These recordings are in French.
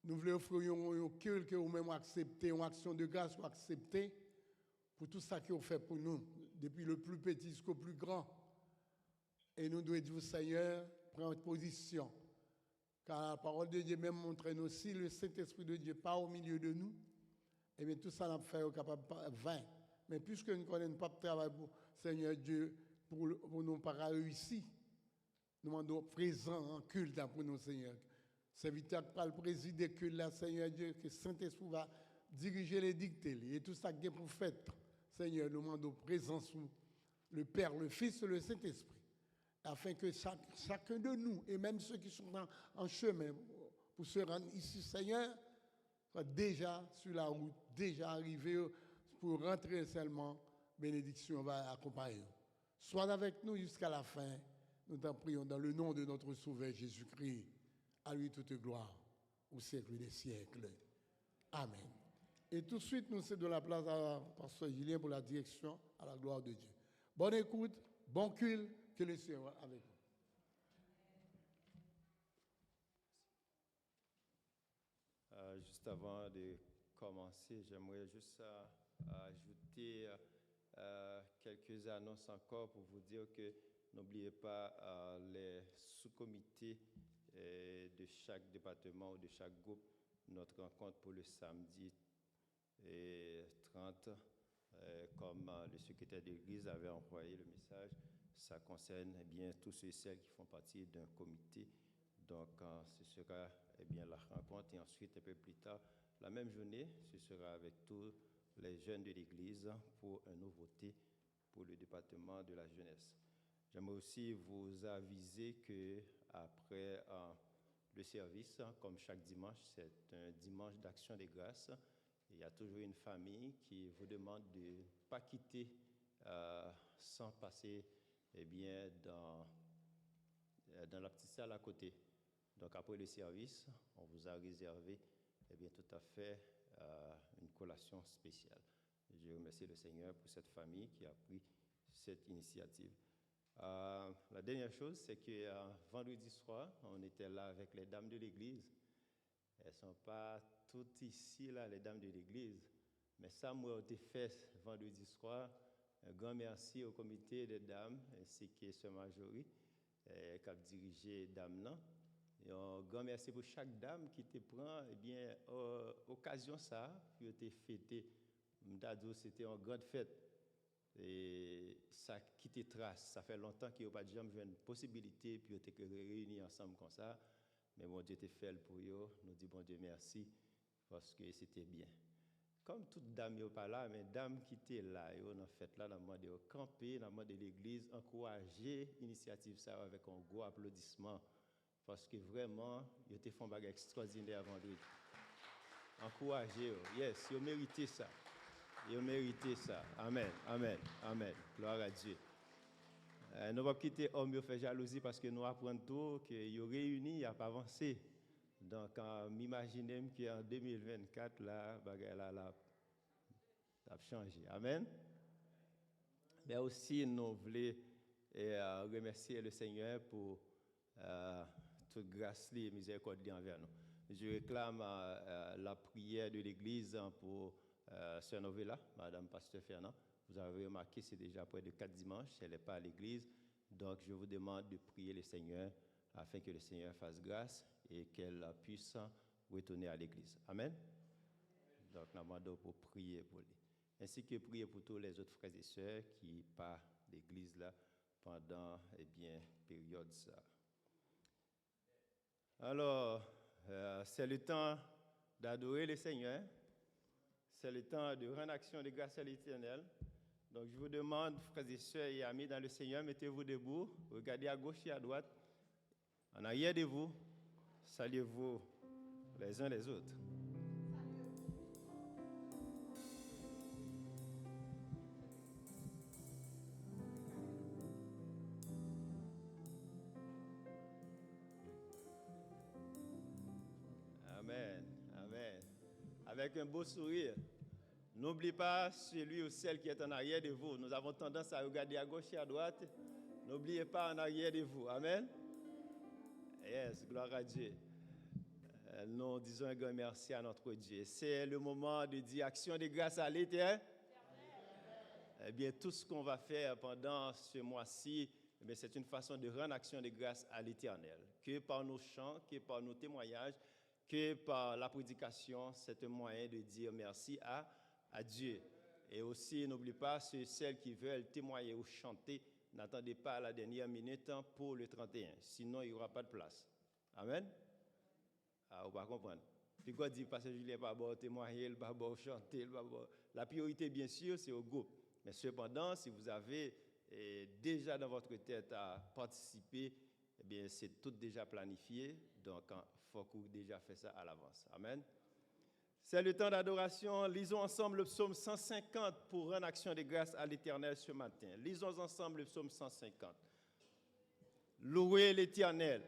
Nous voulons offrir un culte que vous-même acceptez, une action de grâce ou acceptez pour tout ça que vous faites pour nous, depuis le plus petit jusqu'au plus grand. Et nous devons dire, Seigneur, prendre position. Car la parole de Dieu même montre nous, si le Saint-Esprit de Dieu pas au milieu de nous, et bien tout ça n'a fait capable de vain. Mais puisque nous ne connaissons pas de travail pour Seigneur Dieu, pour nous pas réussir, nous demandons présent en culte pour nous, Seigneur. Serviteur par le président culte là, Seigneur Dieu, que Saint-Esprit va diriger les dictées. Et tout ça que pour faire, Seigneur, nous demandons présent sous le Père, le Fils et le Saint-Esprit. Afin que chacun de nous, et même ceux qui sont en chemin pour se rendre ici, Seigneur, soit déjà sur la route, déjà arrivé pour rentrer seulement, bénédiction va accompagner. Sois avec nous jusqu'à la fin. Nous t'en prions dans le nom de notre Sauveur Jésus-Christ. À lui toute gloire, au siècle des siècles. Amen. Et tout de suite, nous cédons la place à Pasteur Julien pour la direction à la gloire de Dieu. Bonne écoute, bon culte, que le Seigneur soit avec vous. Juste avant de commencer, j'aimerais juste ajouter quelques annonces encore pour vous dire que n'oubliez pas les sous-comités de chaque département ou de chaque groupe, notre rencontre pour le samedi 30, comme le secrétaire de l'Église avait envoyé le message, ça concerne bien tous ceux et celles qui font partie d'un comité. Donc, ce sera bien la rencontre et ensuite, un peu plus tard, la même journée, ce sera avec tous les jeunes de l'Église pour un nouveauté pour le département de la jeunesse. J'aimerais aussi vous aviser qu'après le service, comme chaque dimanche, c'est un dimanche d'action des grâces. Il y a toujours une famille qui vous demande de ne pas quitter sans passer dans la petite salle à côté. Donc après le service, on vous a réservé tout à fait une collation spéciale. Je remercie le Seigneur pour cette famille qui a pris cette initiative. La dernière chose, c'est que vendredi soir, on était là avec les dames de l'église. Elles ne sont pas toutes ici, là, les dames de l'église. Mais ça, moi, on a fait vendredi soir. Un grand merci au comité des dames, ainsi que ce Majorie, qui a dirigé les dames là. Et un grand merci pour chaque dame qui te prend, occasion ça, qui te fêté. C'était une grande fête. Et ça quitte trace. Ça fait longtemps qu'il n'y a pas de gens qui ont une possibilité, puis on été réunis ensemble comme ça. Mais bon Dieu te fait pour eux. Nous disons bon Dieu merci, parce que c'était bien. Comme toute dame n'est pas là, mais dame qui était là, on a fait là, dans le mode de camper, dans le mode de l'église, encourager l'initiative ça avec un gros applaudissement. Parce que vraiment, ils ont fait un bagage extraordinaire vendredi. Encouragez-eux. Yes, ils ont mérité ça. Ils ont mérité ça. Amen, amen, amen. Gloire à Dieu. Nous ne pouvons pas quitter l'homme qui fait jalousie parce que nous apprenons tout, qu'ils sont réunis, ils n'ont pas avancé. Donc, m'imaginez qu'en 2024, là, ça a changé. Amen. Mais aussi, nous voulons remercier le Seigneur pour toute grâce et miséricorde envers nous. Je réclame la prière de l'Église pour Sœur Novella, Madame Pasteur Fernand. Vous avez remarqué, c'est déjà près de 4 dimanches, elle n'est pas à l'église. Donc, je vous demande de prier le Seigneur afin que le Seigneur fasse grâce et qu'elle puisse retourner à l'église. Amen. Donc, nous demandons pour prier pour lui. Ainsi que prier pour tous les autres frères et sœurs qui ne sont pas à l'église là pendant, période ça. Alors, c'est le temps d'adorer le Seigneur. C'est le temps de rendre action de grâce à l'Éternel. Donc, je vous demande, frères et sœurs et amis dans le Seigneur, mettez-vous debout, regardez à gauche et à droite, en arrière de vous, saluez-vous les uns les autres. Amen, amen. Avec un beau sourire. N'oubliez pas celui ou celle qui est en arrière de vous. Nous avons tendance à regarder à gauche et à droite. N'oubliez pas en arrière de vous. Amen. Yes, gloire à Dieu. Nous nous disons un grand merci à notre Dieu. C'est le moment de dire action de grâce à l'Éternel. Eh bien, tout ce qu'on va faire pendant ce mois-ci, eh bien, c'est une façon de rendre action de grâce à l'Éternel. Que par nos chants, que par nos témoignages, que par la prédication, c'est un moyen de dire merci à Dieu. Et aussi, n'oubliez pas, celles qui veulent témoigner ou chanter, n'attendez pas à la dernière minute pour le 31. Sinon, il n'y aura pas de place. Amen. Ah, vous ne comprenez pas. Puis quoi dit, Pasteur Julien, pas bon témoigner, pas bon chanter, pas bon. La priorité, bien sûr, c'est au groupe. Mais cependant, si vous avez déjà dans votre tête à participer, eh bien, c'est tout déjà planifié. Donc, il faut que vous déjà fait ça à l'avance. Amen. C'est le temps d'adoration. Lisons ensemble le psaume 150 pour rendre action de grâce à l'Éternel ce matin. Lisons ensemble le psaume 150. Louez l'Éternel.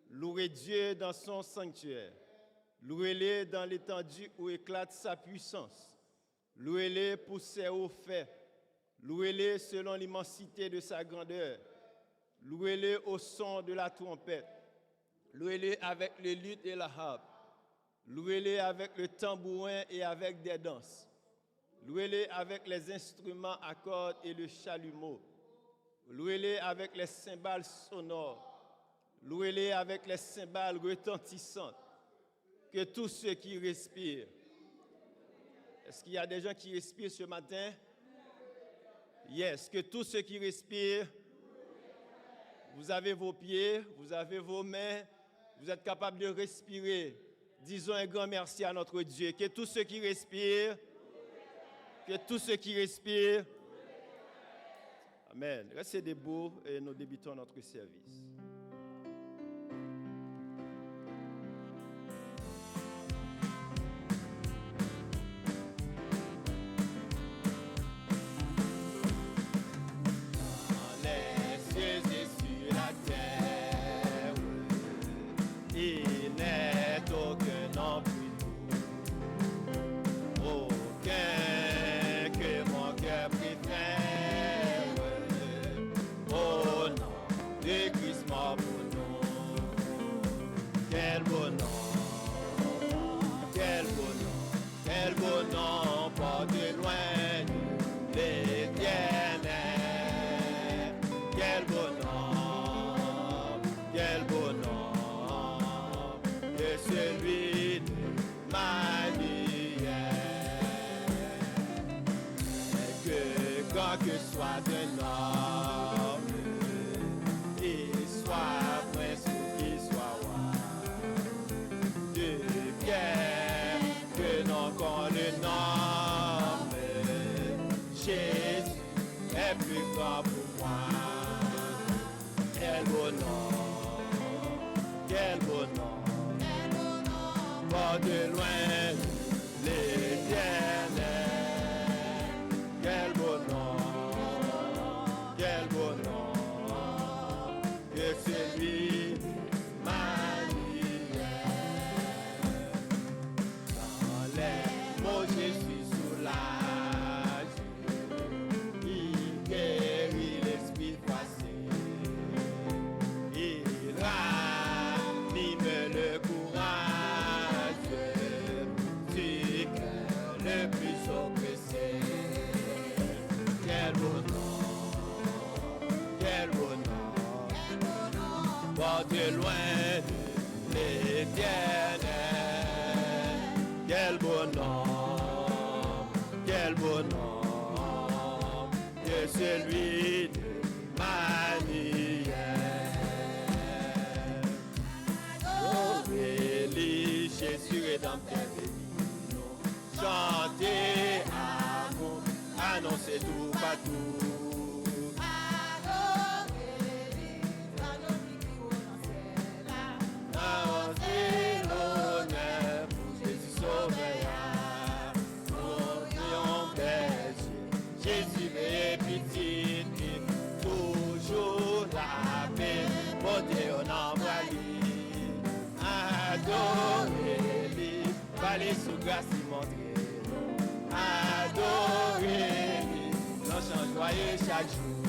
Louez Dieu dans son sanctuaire. Louez-le dans l'étendue où éclate sa puissance. Louez-le pour ses hauts faits. Louez-le selon l'immensité de sa grandeur. Louez-le au son de la trompette. Louez-le avec les luttes et la harpe. Louez-le avec le tambourin et avec des danses. Louez-le avec les instruments à cordes et le chalumeau. Louez-le avec les cymbales sonores. Louez-le avec les cymbales retentissantes. Que tous ceux qui respirent. Est-ce qu'il y a des gens qui respirent ce matin? Yes, que tous ceux qui respirent, vous avez vos pieds, vous avez vos mains, vous êtes capables de respirer. Disons un grand merci à notre Dieu. Que tous ceux qui respirent, Amen. Restez debout et nous débutons notre service. Que soit un homme, qu'il soit prince ou qu'il soit roi, de guerre que non qu'on le nomme, Jésus est plus grand pour moi. Quel beau nom, quel beau nom, pas de loin l'Éternel, quel beau nom. Celui manuel. Dans les mots je suis soulagé. Il guérit l'esprit froissé. Il ranime le courage du cœur le plus oppressé. Quel beau nom, quel beau nom. Pas de loin de l'Éternel, quel beau nom, que celui de Manuel. Adorez-lui, Jésus rédempteur béni, nous chantez amour, annoncez tout partout. Jésus est petit, toujours la paix, beauté au nombre, adorez-lui, parlez sous grâce et montrez-nous, adorez-lui, l'enchant joyeux chaque jour,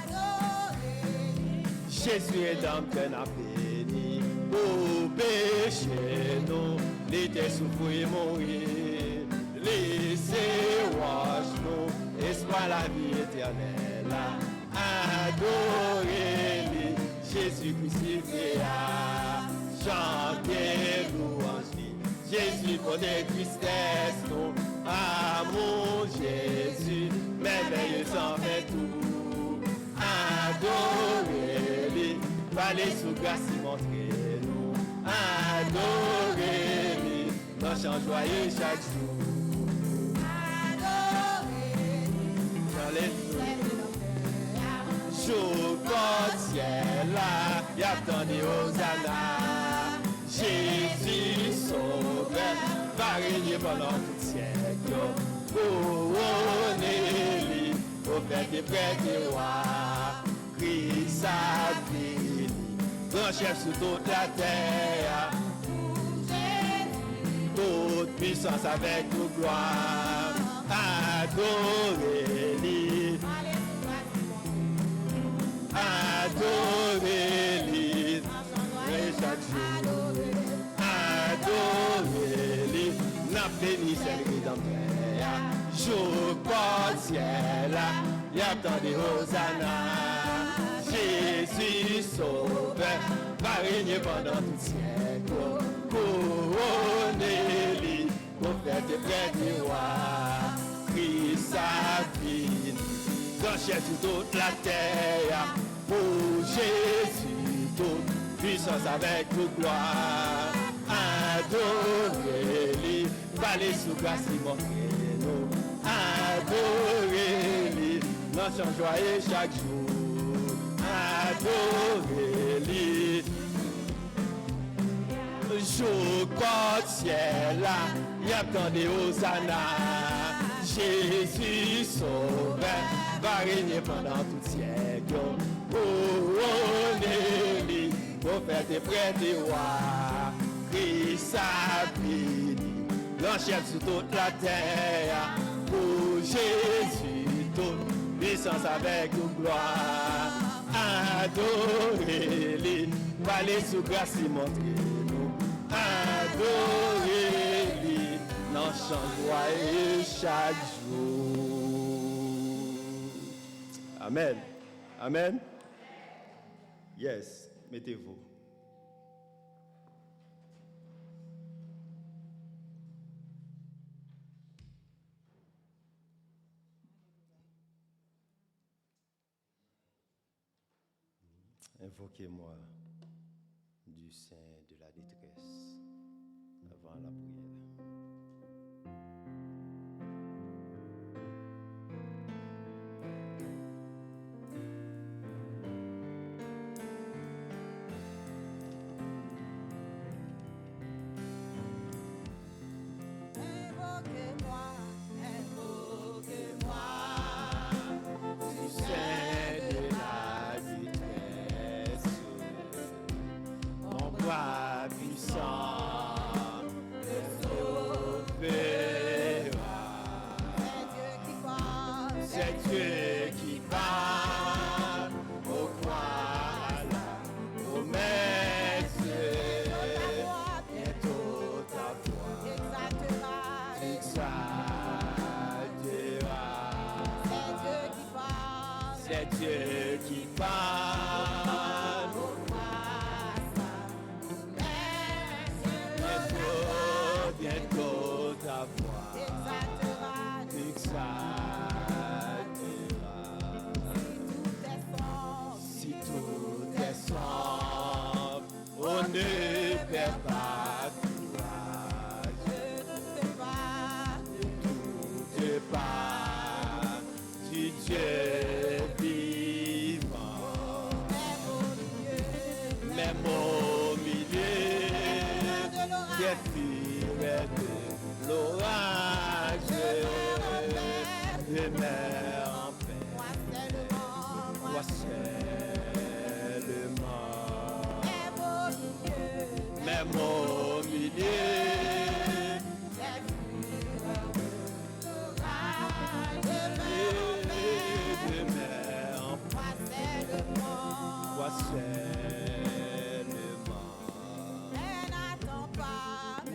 adorez-lui, Jésus est dans plein béni, pour pécher. était souffert et mourir. Laissez wash-nous, espoir la vie éternelle. Adorez-le, Jésus crucifié. Chantez louange, Jésus connaît tristesse, nous. Ah mon Jésus, merveilleux en fait tout. Adorez-le, parlez sous grâce, montrez-nous. Adorez-le, dans chant joyeux chaque jour. Jour quand ciel là, y attendez Hosanna. Jésus sauveur, va régner pendant tout siècle. Couronnez-lui, prophète et prêtre et roi. Christ a vie, grand chef sur toute la terre. Toute puissance avec toute gloire. Adorez-lui. Adorez-le, chaque jour. Adorez-le, n'a béni c'est le rédempteur. Jour par ciel, y attendez Hosanna. Jésus sauveur, va régner pendant tout siècle. Couronnez-le, prophète et prêtre et roi. Christ a vie, grand chef sur toute la terre. Pour Jésus, toute puissance avec toute gloire. Adorez-le, parlez sous grâce, montrez-nous. Adorez-le, dans son joyeux chaque jour. Adorez-le, jour quand ciel, y attendez Hosanna. Jésus sauveur, va régner pendant tout siècle. Couronnez-le, prophète et prêtre et roi. Christ a béni, grand chef sur toute la terre. Pour Jésus, toute puissance avec toute gloire. Adorez-le, parlez sous grâce et montrez-nous. Adorez-le, dans chant joyeux chaque jour. Amen. Amen. Yes, mettez-vous. Invoquez-moi du sein de la détresse avant la prière.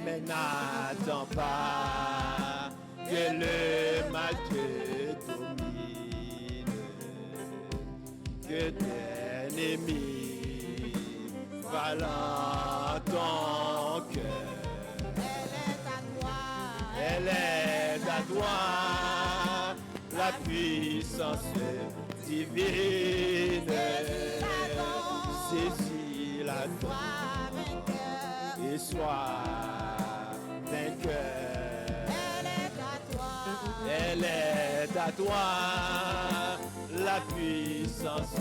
Mais n'attends n'attends pas que le mal te domine, que tes ennemis valent ton cœur. Elle est à toi, la puissance divine. Saisis-la donc et sois vainqueur. Elle est à toi, la puissance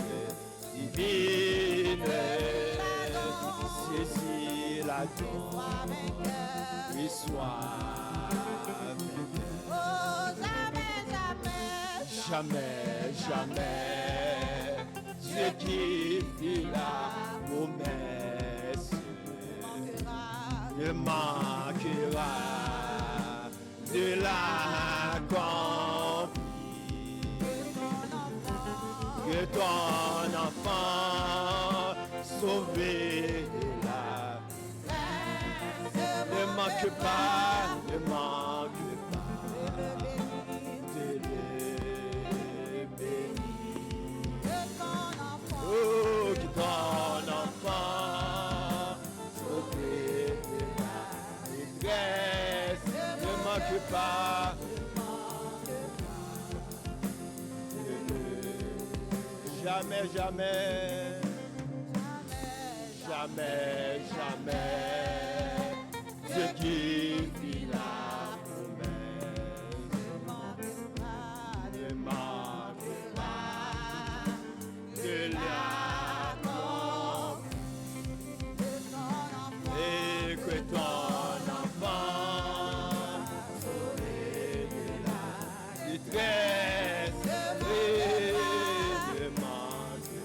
divine. Saisis-la donc et sois jamais, jamais, Dieu qui fit la promesse ne manquera de l'accomplir. Que ton enfant sauvé là ne manque pas, ne manque pas. Oh, que ton enfant sauvé de la détresse ne manque pas. Jamais, jamais, jamais, jamais, Dieu qui fit la promesse ne manquera de l'accomplir. Et que ton enfant sauvé de la détresse ne manque.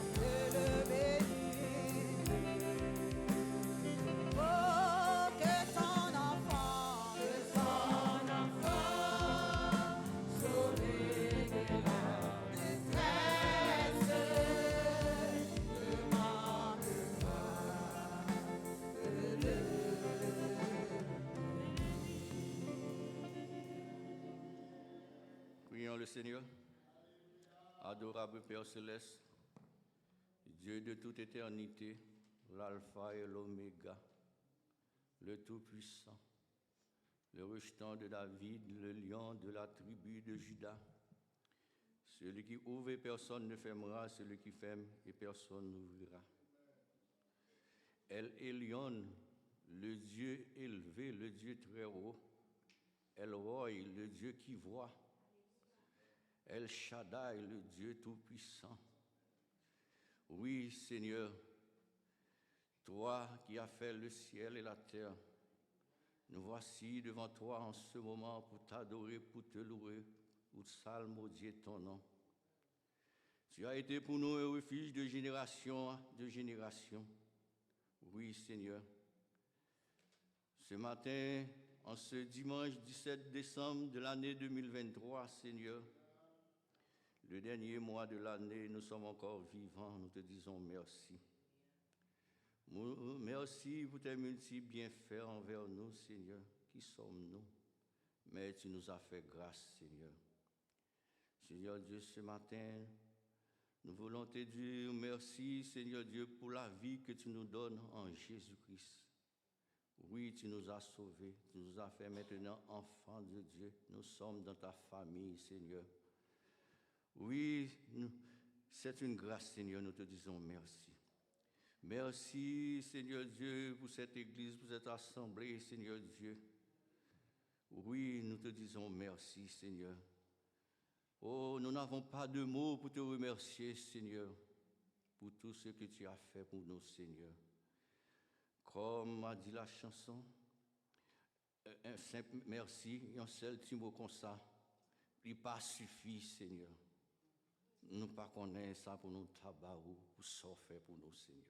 Oh, que ton enfant sauvé de la détresse ne manque pas de le. Prions le Seigneur. Adorable Père Céleste, Dieu de toute éternité, l'alpha et l'oméga, le Tout-Puissant, le rejetant de David, le lion de la tribu de Juda, celui qui ouvre et personne ne fermera, celui qui ferme et personne n'ouvrira. El Elyon, le Dieu élevé, le Dieu très haut, El Roi, le Dieu qui voit, El Shaddai, le Dieu Tout-Puissant. Oui, Seigneur, toi qui as fait le ciel et la terre, nous voici devant toi en ce moment pour t'adorer, pour te louer, pour psalmodier ton nom. Tu as été pour nous un refuge de génération en génération. Oui, Seigneur. Ce matin, en ce dimanche 17 décembre de l'année 2023, Seigneur, le dernier mois de l'année, nous sommes encore vivants, nous te disons merci. Merci pour tes multiples bienfaits envers nous, Seigneur. Qui sommes-nous? Mais tu nous as fait grâce, Seigneur. Seigneur Dieu, ce matin, nous voulons te dire merci, Seigneur Dieu, pour la vie que tu nous donnes en Jésus-Christ. Oui, tu nous as sauvés, tu nous as fait maintenant enfants de Dieu. Nous sommes dans ta famille, Seigneur. Oui, c'est une grâce, Seigneur, nous te disons merci. Merci, Seigneur Dieu, pour cette église, pour cette assemblée, Seigneur Dieu. Oui, nous te disons merci, Seigneur. Oh, nous n'avons pas de mots pour te remercier, Seigneur, pour tout ce que tu as fait pour nous, Seigneur. Comme a dit la chanson, un simple merci, un seul petit mot comme ça, il pas suffit, Seigneur. Nous ne connaissons pas ça pour nous tabarou, pour s'offrir pour nous, Seigneur.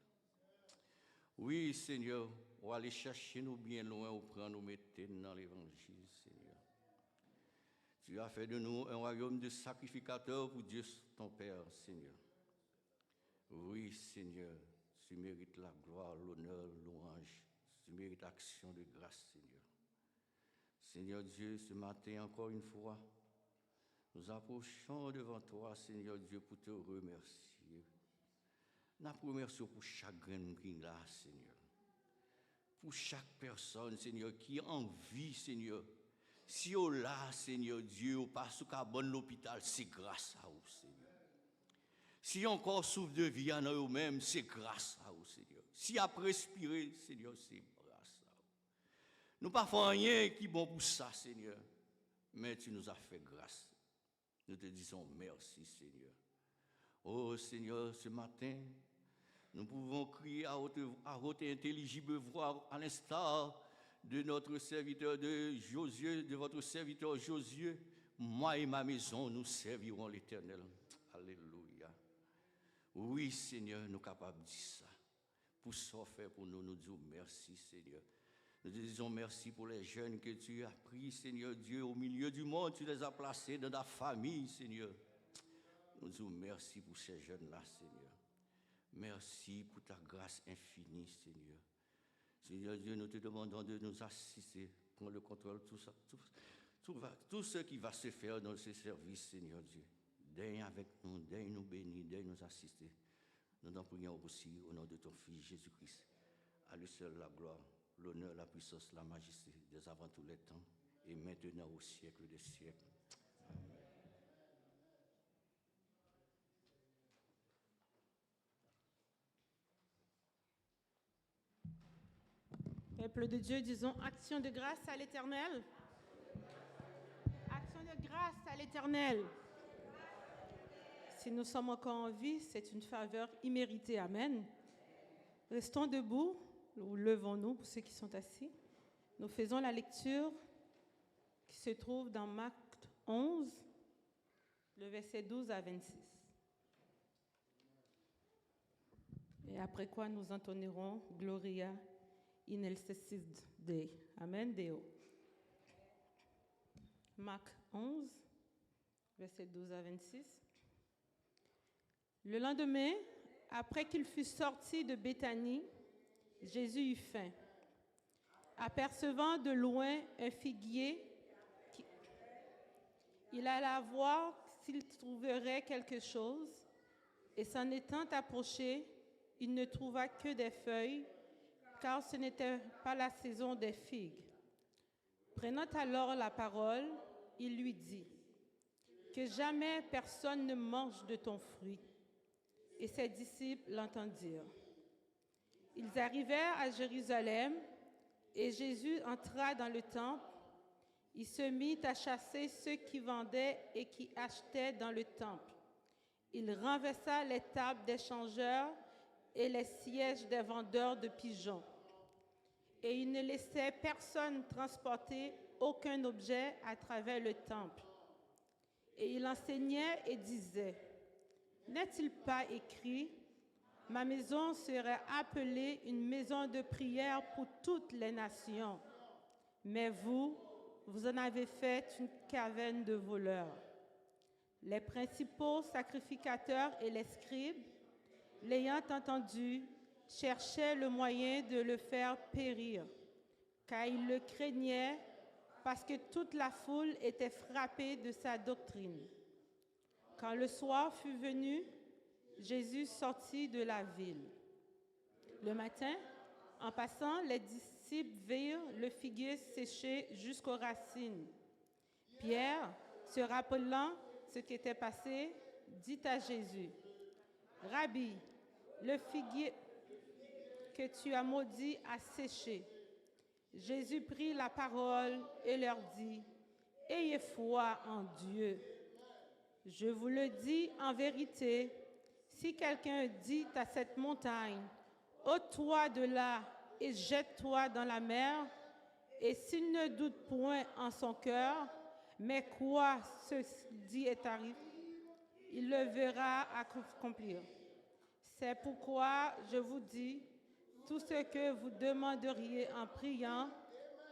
Oui, Seigneur, on va aller chercher nous bien loin, on prend nous mettre dans l'évangile, Seigneur. Tu as fait de nous un royaume de sacrificateurs pour Dieu, ton Père, Seigneur. Oui, Seigneur, tu mérites la gloire, l'honneur, louange. Tu mérites l'action de grâce, Seigneur. Seigneur Dieu, ce matin, encore une fois, nous approchons devant toi, Seigneur Dieu, pour te remercier. Nous te remercions pour chaque grain qui est là, Seigneur. Pour chaque personne, Seigneur, qui a envie, Seigneur. Si on là, Seigneur Dieu, on passe au bon l'hôpital, c'est grâce à vous, Seigneur. Si encore souffle de vie en eux-mêmes, c'est grâce à vous, Seigneur. Si après respirer, Seigneur, c'est grâce à vous. Nous ne faisons rien qui est bon pour ça, Seigneur. Mais tu nous as fait grâce. Nous te disons merci, Seigneur. Oh, Seigneur, ce matin, nous pouvons crier à haute et intelligible voix, à l'instar de notre serviteur de Josué, de votre serviteur Josué. Moi et ma maison, nous servirons l'Éternel. Alléluia. Oui, Seigneur, nous sommes capables de dire ça. Pour ce fait pour nous, nous disons merci, Seigneur. Nous te disons merci pour les jeunes que tu as pris, Seigneur Dieu, au milieu du monde. Tu les as placés dans ta famille, Seigneur. Nous disons merci pour ces jeunes-là, Seigneur. Merci pour ta grâce infinie, Seigneur. Seigneur Dieu, nous te demandons de nous assister, prendre le contrôle de tout ça, tout ce qui va se faire dans ce service, Seigneur Dieu. Daigne avec nous, daigne nous bénir, daigne nous assister. Nous t'en prions aussi au nom de ton Fils Jésus-Christ. À lui seul la gloire, l'honneur, la puissance, la majesté, dès avant tous les temps, et maintenant au siècle des siècles. Amen. Peuple de Dieu, disons action de grâce à l'Éternel. Action de grâce à l'Éternel. Si nous sommes encore en vie, c'est une faveur imméritée. Amen. Restons debout, ou levons-nous pour ceux qui sont assis. Nous faisons la lecture qui se trouve dans Marc 11, le verset 12 à 26. Et après quoi nous entonnerons Gloria in excelsis Dei. Amen, Deo. Marc 11, verset 12 à 26. Le lendemain, après qu'il fut sorti de Béthanie, Jésus eut faim. Apercevant de loin un figuier, il alla voir s'il trouverait quelque chose, et s'en étant approché, il ne trouva que des feuilles, car ce n'était pas la saison des figues. Prenant alors la parole, il lui dit, « Que jamais personne ne mange de ton fruit. » Et ses disciples l'entendirent. Ils arrivèrent à Jérusalem, et Jésus entra dans le temple. Il se mit à chasser ceux qui vendaient et qui achetaient dans le temple. Il renversa les tables des changeurs et les sièges des vendeurs de pigeons. Et il ne laissait personne transporter aucun objet à travers le temple. Et il enseignait et disait, « N'est-il pas écrit, ma maison sera appelée une maison de prière pour toutes les nations. Mais vous, vous en avez fait une caverne de voleurs. » Les principaux sacrificateurs et les scribes, l'ayant entendu, cherchaient le moyen de le faire périr, car ils le craignaient parce que toute la foule était frappée de sa doctrine. Quand le soir fut venu, Jésus sortit de la ville. Le matin, en passant, les disciples virent le figuier séché jusqu'aux racines. Pierre, se rappelant ce qui était passé, dit à Jésus, « Rabbi, le figuier que tu as maudit a séché. » Jésus prit la parole et leur dit, « Ayez foi en Dieu. Je vous le dis en vérité, si quelqu'un dit à cette montagne, « Ôte-toi de là et jette-toi dans la mer », et s'il ne doute point en son cœur, mais quoi ceci est arrivé, il le verra accomplir. C'est pourquoi je vous dis, tout ce que vous demanderiez en priant,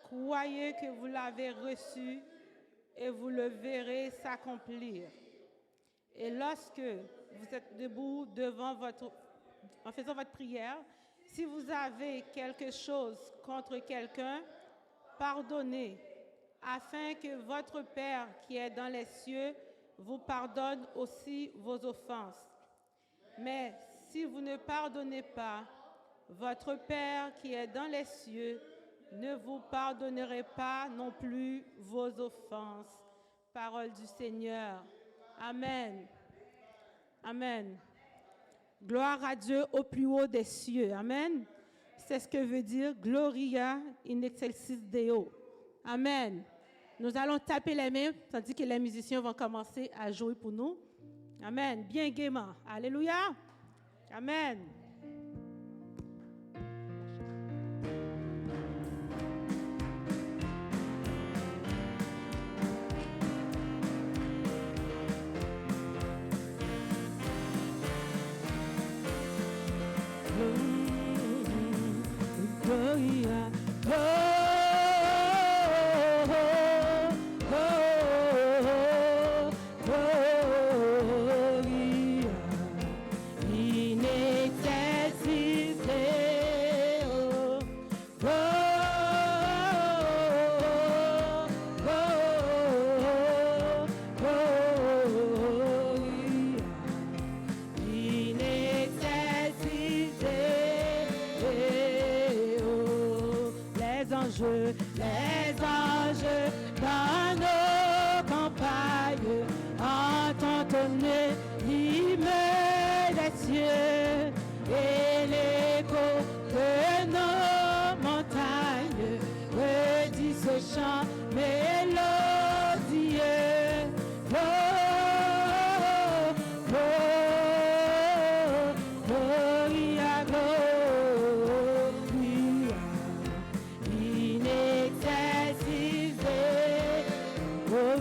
croyez que vous l'avez reçu et vous le verrez s'accomplir. Et lorsque vous êtes debout en faisant votre prière, si vous avez quelque chose contre quelqu'un, pardonnez, afin que votre Père qui est dans les cieux vous pardonne aussi vos offenses. Mais si vous ne pardonnez pas, votre Père qui est dans les cieux ne vous pardonnerait pas non plus vos offenses. Parole du Seigneur. Amen. Amen. Gloire à Dieu au plus haut des cieux. Amen. C'est ce que veut dire Gloria in excelsis Deo. Amen. Nous allons taper les mains tandis que les musiciens vont commencer à jouer pour nous. Amen. Bien gaiement. Alléluia. Amen. Gloria, Gloria, in excelsis Deo. Gloria, in excelsis Deo. Les anges dans nos campagnes entendent tonner l'hymne des cieux et l'écho de nos montagnes redit ce chant mélodieux. Gloria, Gloria, in excelsis Deo.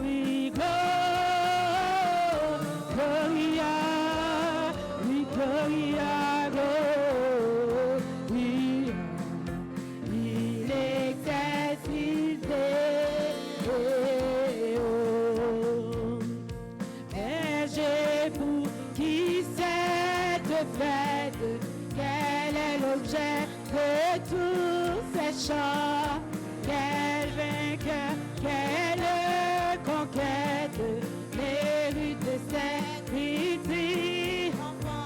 Oui, Gloria, oui, Gloria, Gloria, in excelsis Deo. Berger pour qui cette fête, quel est l'objet de tous ces chants? Quel vainqueur, quelle conquête mérite de sacrifice?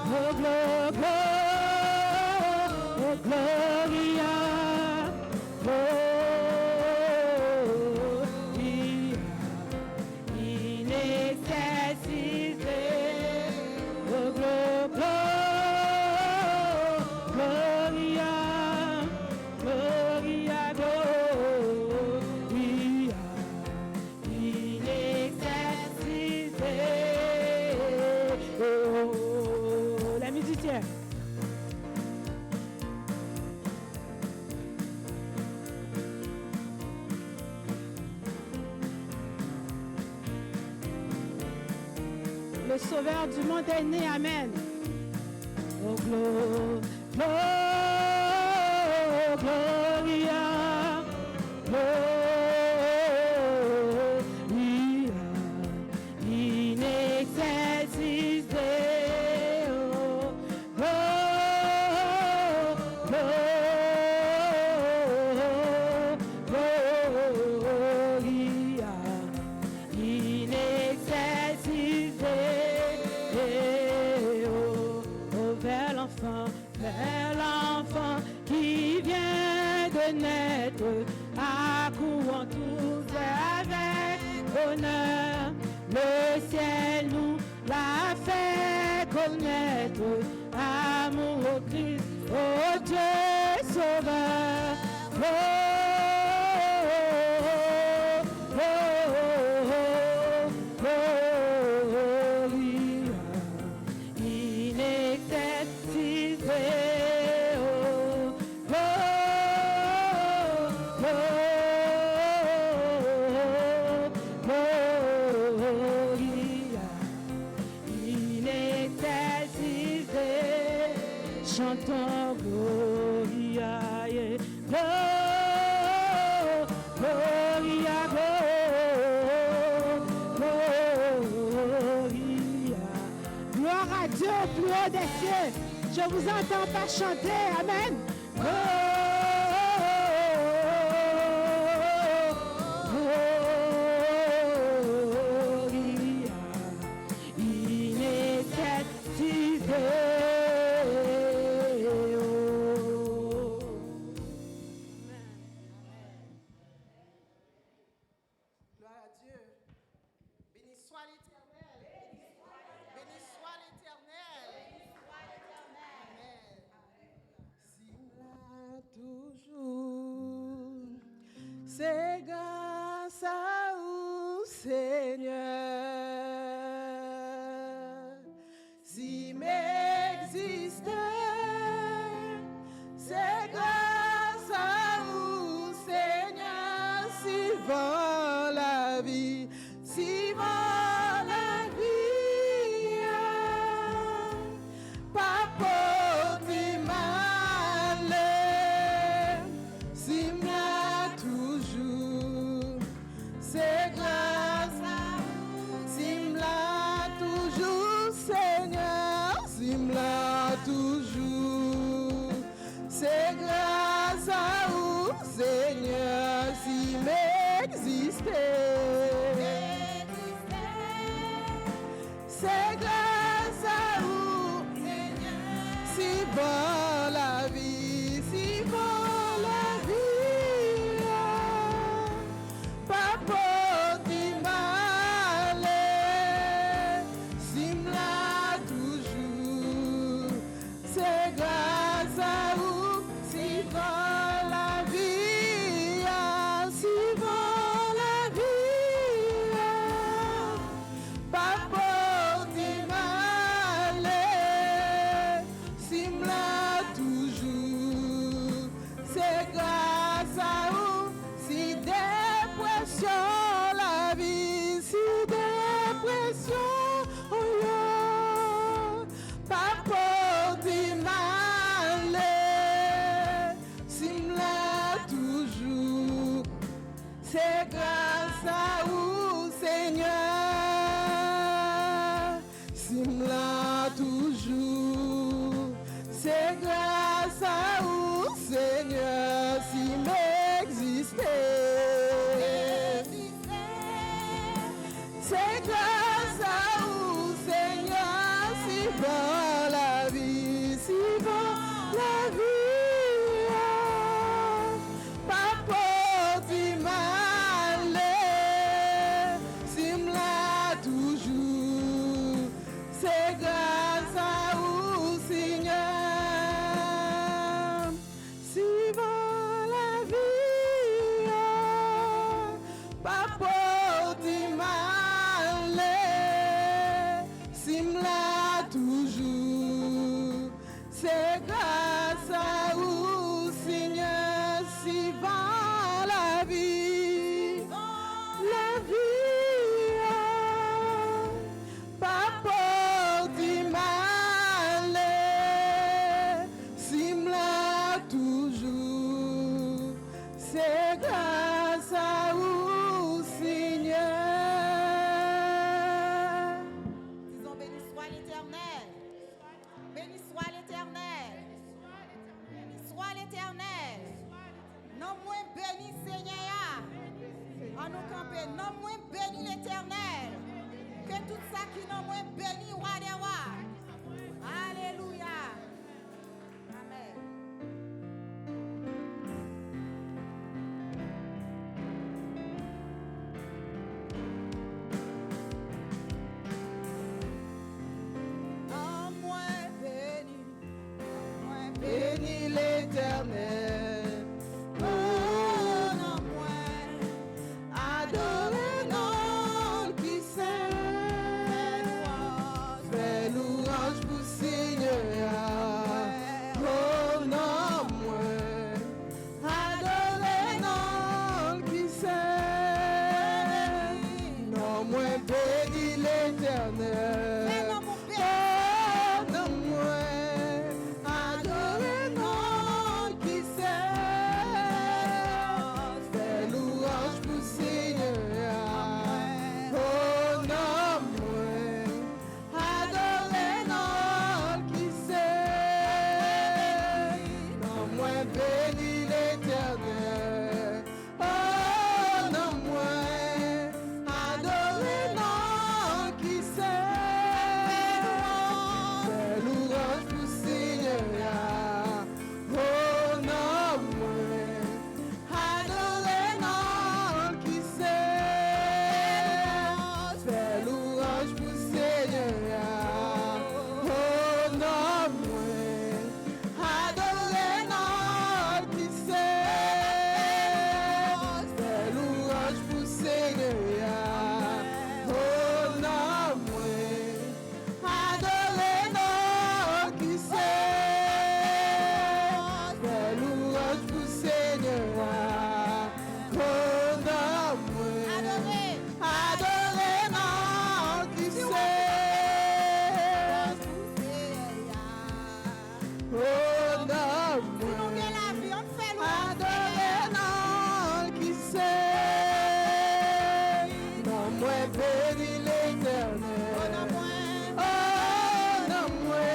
Oh, Gloria, Gloria, in excelsis Deo. Oh, Gloria, Gloria, Gloria, in excelsis Deo. La musicienne. Le Sauveur du monde est né. Amen. Oh, Gloria, Gloria, in excelsis Deo. Gloria, in excelsis Deo. Oh, vers l'enfant qui vient de naître, accourons tous avec honneur. Le ciel nous l'a fait connaître, amour au Christ, au Dieu sauveur. Gloria, in excelsis Deo. Gloria, in excelsis Deo. Chantons Gloria, yeah. Gloria, Gloria. Gloire à Dieu au plus haut des cieux. Je vous entends pas chanter. Amen. Gloria. C'est grâce à vous, Seigneur, si m'existe, c'est grâce à vous, Seigneur, si va la vie, si va la vie, pas pour tes malheurs, si m'la toujours, c'est grâce à vous, si m'la toujours, Seigneur, si m'la toujours, c'est grâce à vous, Seigneur, si m'existait. C'est grâce à vous, si va la vie, si va la vie, pas pour tes malheurs, si m'la toujours, c'est grâce à vous, si va la vie, si va la vie, pas pour tes malheurs, si m'la toujours, c'est grâce à vous, si dépression la vie, si dépression, oh yeah, pas pour tes malheurs, si m'la toujours, c'est grâce à vous, Seigneur, si m'la toujours, c'est grâce à vous, Seigneur, si m'existait. C'est grâce à vous, Seigneur, si va la vie, si va la vie, pas pour tes malheurs, si m'la toujours, c'est grâce à vous, Seigneur, si va la vie, pas pour tes malheurs, si m'la toujours, c'est grâce à vous, Seigneur, si va la vie, pas pour tes malheurs, si m'la toujours, c'est grâce à vous, Seigneur. Disons béni soit l'Éternel. Béni soit l'Éternel. Béni soit l'Éternel. Non moins béni Seigneur. En nous camper, non moins béni l'Éternel. Que tout ça qui non moins béni roi des rois. Alléluia. Amen. Non moins béni. Bénis l'Éternel, oh non moins, adorez non qui s'aime, fais louange pour Seigneur, oh non moins, adorez non qui s'aime, non moins bénis l'Éternel. Bénis l'Éternel, oh non moins, adorez non qui s'aime. bénis l'Éternel. Oh non, moi. Oh non, moi,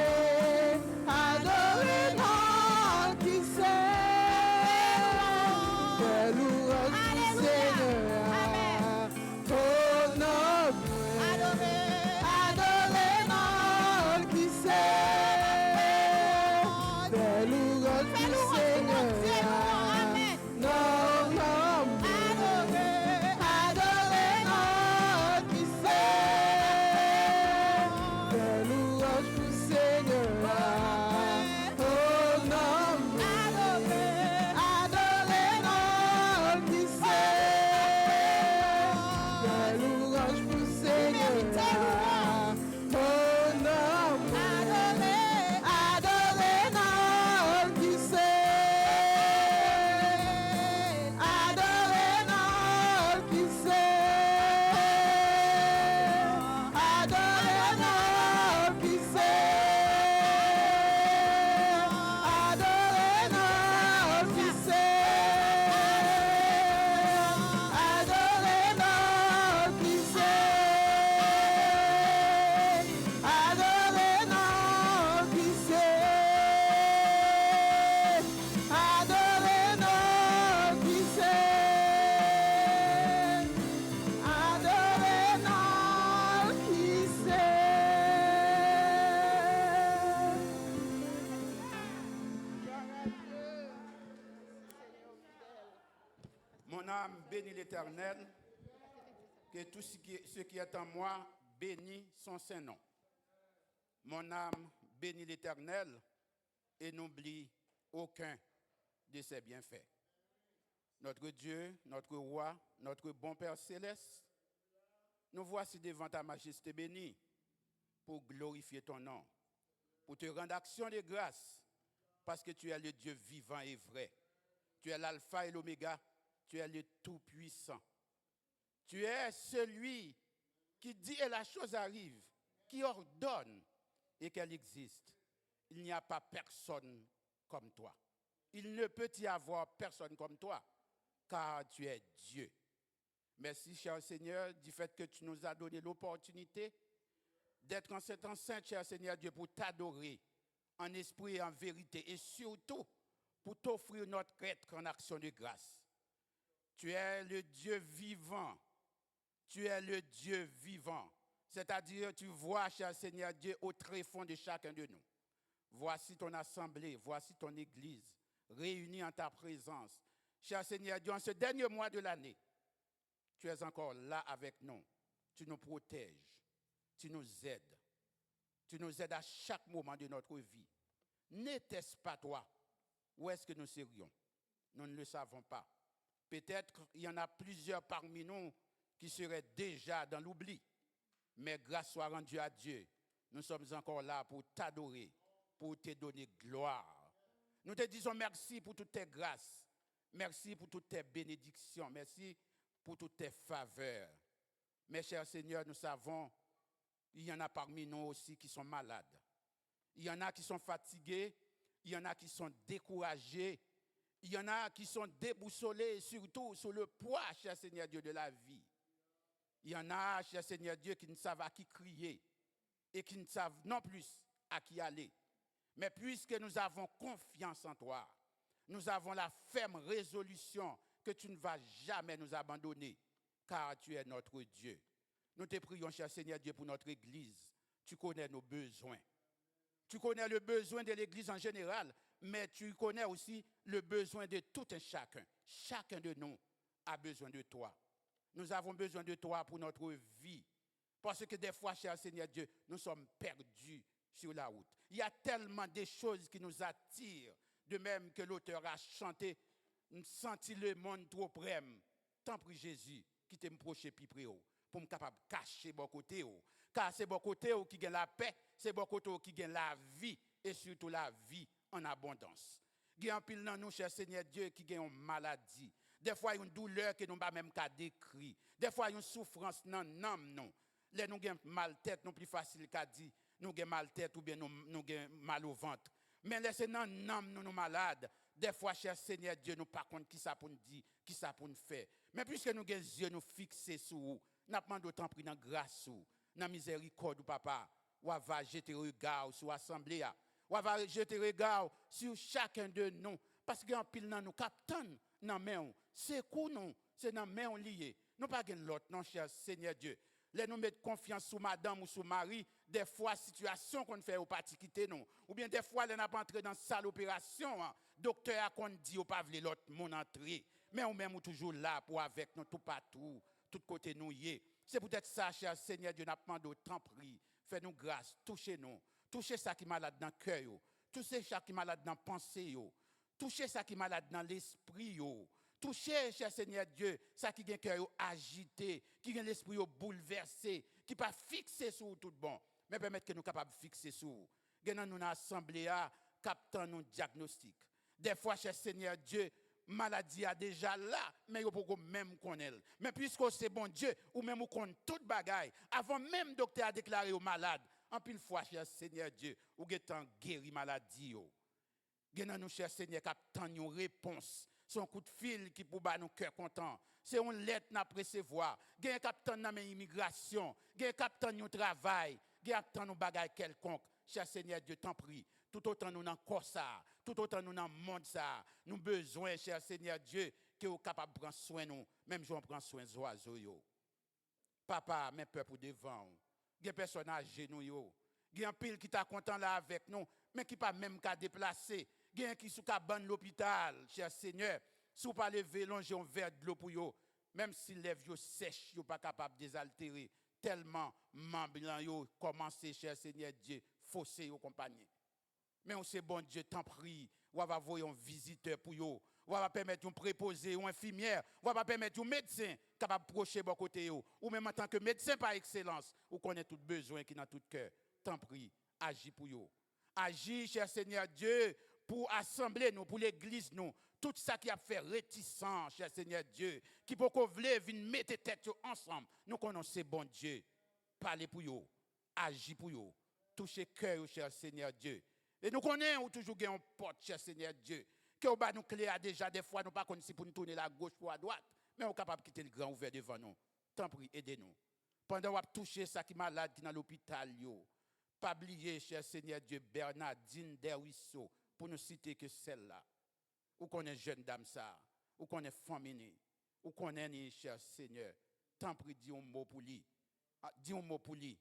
adorez non qui sait. Fais louange du Alléluia. Seigneur. Amen. Oh non, moi, Adorez. adorez non qui sait. Fais louange Fais du louange du Seigneur. Dieu, amen. Non, non, moi, Adorez. adorez non qui sait. Fais louange du Seigneur. Oh non, moi, adorez non qui sait. Fais louange du Seigneur. Oh non, moi, adorez non qui sait. Adorez non qui sait. Adorez non qui sait. Adorez non qui sait. Adorez non qui sait. Adorez non qui sait. Adorez non qui sait. Adorez non qui Mon âme bénit l'Éternel, que tout ce qui est en moi bénit son saint nom. Mon âme bénit l'Éternel et n'oublie aucun de ses bienfaits. Notre Dieu, notre roi, notre bon Père céleste, nous voici devant ta majesté bénie pour glorifier ton nom, pour te rendre action de grâce, parce que tu es le Dieu vivant et vrai. Tu es l'alpha et l'oméga, tu es le tout-puissant. Tu es celui qui dit et la chose arrive, qui ordonne et qu'elle existe. Il n'y a pas personne comme toi. Il ne peut y avoir personne comme toi, car tu es Dieu. Merci, cher Seigneur, du fait que tu nous as donné l'opportunité d'être en cette enceinte, cher Seigneur Dieu, pour t'adorer en esprit et en vérité, et surtout pour t'offrir notre être en action de grâce. Tu es le Dieu vivant. Tu es le Dieu vivant. C'est-à-dire, tu vois, cher Seigneur Dieu, au tréfonds de chacun de nous. Voici ton assemblée, voici ton église, réunie en ta présence. Cher Seigneur Dieu, en ce dernier mois de l'année, tu es encore là avec nous. Tu nous protèges, tu nous aides. Tu nous aides à chaque moment de notre vie. N'était-ce pas toi? Où est-ce que nous serions? Nous ne le savons pas. Peut-être il y en a plusieurs parmi nous qui seraient déjà dans l'oubli. Mais grâce soit rendue à Dieu, nous sommes encore là pour t'adorer, pour te donner gloire. Nous te disons merci pour toutes tes grâces. Merci pour toutes tes bénédictions. Merci pour toutes tes faveurs. Mes chers Seigneurs, nous savons, il y en a parmi nous aussi qui sont malades. Il y en a qui sont fatigués. Il y en a qui sont découragés. Il y en a qui sont déboussolés, surtout sur le poids, cher Seigneur Dieu, de la vie. Il y en a, cher Seigneur Dieu, qui ne savent à qui crier et qui ne savent non plus à qui aller. Mais puisque nous avons confiance en toi, nous avons la ferme résolution que tu ne vas jamais nous abandonner, car tu es notre Dieu. Nous te prions, cher Seigneur Dieu, pour notre Église. Tu connais nos besoins. Tu connais le besoin de l'Église en général, mais tu connais aussi le besoin de tout un chacun. Chacun de nous a besoin de toi. Nous avons besoin de toi pour notre vie. Parce que des fois, cher Seigneur Dieu, nous sommes perdus sur la route. Il y a tellement de choses qui nous attirent, de même que l'auteur a chanté, senti le monde trop près. Tant pis Jésus, qui t'aime proche plus près, pour me capable de cacher bon côté. Car c'est bon côté qui gagne la paix, c'est bon côté qui gagne la vie, et surtout la vie en abondance. Il y a un pile dans nous, cher Seigneur Dieu, qui gagne une maladie. Des fois, il y a une douleur que nous ne pouvons même pas décrire. Des fois, il y a une souffrance dans nous. Les nous avons mal tête, nous plus facile qu'à dire. Nous avons mal tête ou bien nous avons mal au ventre. Mais laissez dans nous malades. Des fois, cher Seigneur Dieu, nous pas compte qui ça pour nous dire, qui ça pour nous faire. Mais puisque nous avons les yeux nous fixés sur vous, nous demandons d'autant pris dans grâce, dans la miséricorde, papa. Ou va jeter regard sur l'assemblée, ou va jeter regard sur chacun de nous. Parce qu'il y a un pile dans nous, capitaine, dans main, c'est quoi nous? C'est dans main lié. Nous pas l'autre, non, cher Seigneur Dieu. Là, nous mettons confiance sur madame ou sur mari, des fois, situation qu'on fait au parti quitter nous. Ou bien des fois, nous n'a pas entré dans une salle d'opération. Docteur a qu'on dit, ou pas vle l'autre, mon entrée. Mais ou même ou toujours là pour avec nous, tout partout, tout côté nous y est. C'est peut-être ça, cher Seigneur Dieu, n'a pas demandé autant pris. Fais-nous grâce, touchez-nous. Touchez ça qui est malade dans le cœur. Touchez ça qui est malade dans la pensée. Touchez ça qui est malade dans l'esprit. Touchez, cher Seigneur Dieu, ça qui a le cœur agité, qui a l'esprit bouleversé, qui n'est pas fixé sur tout bon. Mais permettre que nous soyons capables de fixer sur vous. Nous avons assemblée, captant nos diagnostics. Des fois, cher Seigneur Dieu, maladie est déjà là, mais vous pouvez même connaître. Mais puisque c'est bon Dieu, ou même vous connaissez toute bagaille, avant même le docteur a déclaré aux malades, en pile fois, cher Seigneur Dieu, vous avez guéri maladie. Nous, cher Seigneur, captant une réponse. C'est un coup de fil qui pour nos cœurs contents. C'est une lettre à recevoir. Il y a un capitaine dans l'immigration. Il y a un capitaine au travail. Il y a un capitaine dans bagaille quelconque. Cher Seigneur Dieu, t'en prie. Tout autant nous dans corps ça, tout autant nous dans le monde ça. Nous avons besoin, cher Seigneur Dieu, que vous capable de prendre soin de nous. Même si on prend soin des oiseaux. Papa, mes peuple devant. Il y a des personnes âgées nous. Il y a un pile qui t'a content là avec nous, mais qui pas même qu'à déplacer. Il y a qui sous cabane l'hôpital, cher Seigneur, sous pas lever, longer un verre de l'eau pour eux, même si lèvres yo sèche, yo pas capable de désaltérer, tellement membres yo commencé, cher Seigneur Dieu, fausser yo compagnie. Mais on sait bon Dieu, t'en prie, on va voir un visiteur pour eux, on va permettre un préposé ou infirmière, on va permettre un médecin capable de procher bon côté yo, ou même en tant que médecin par excellence, ou connaît tout besoin qui dans tout cœur. T'en prie, agis pour eux. Agis, cher Seigneur Dieu, pour assembler nous, pour l'église nous, tout ça qui a fait réticent, cher Seigneur Dieu, qui peut venir mettre tête ensemble. Nous connaissons bon Dieu. Parlez pour eux, agis pour eux, touchez cœur, cher Seigneur Dieu. Et nous connaissons toujours un porte, cher Seigneur Dieu, que nous nous clé déjà des fois, nous pas connaissons pour nous tourner la gauche pour la droite, mais nous sommes capables de quitter le grand ouvert devant nous. Tant pis, aidez-nous. Pendant que vous touché ça qui est malade, qui est dans l'hôpital, pas oublier, cher Seigneur Dieu, Bernardine Derwisseau, pour ne citer que celle-là. Ou qu'on est jeune dame ça, ou qu'on est féminine, ou qu'on est, cher Seigneur, tant pis, dis un mot pour lui. Dis un mot pour lui.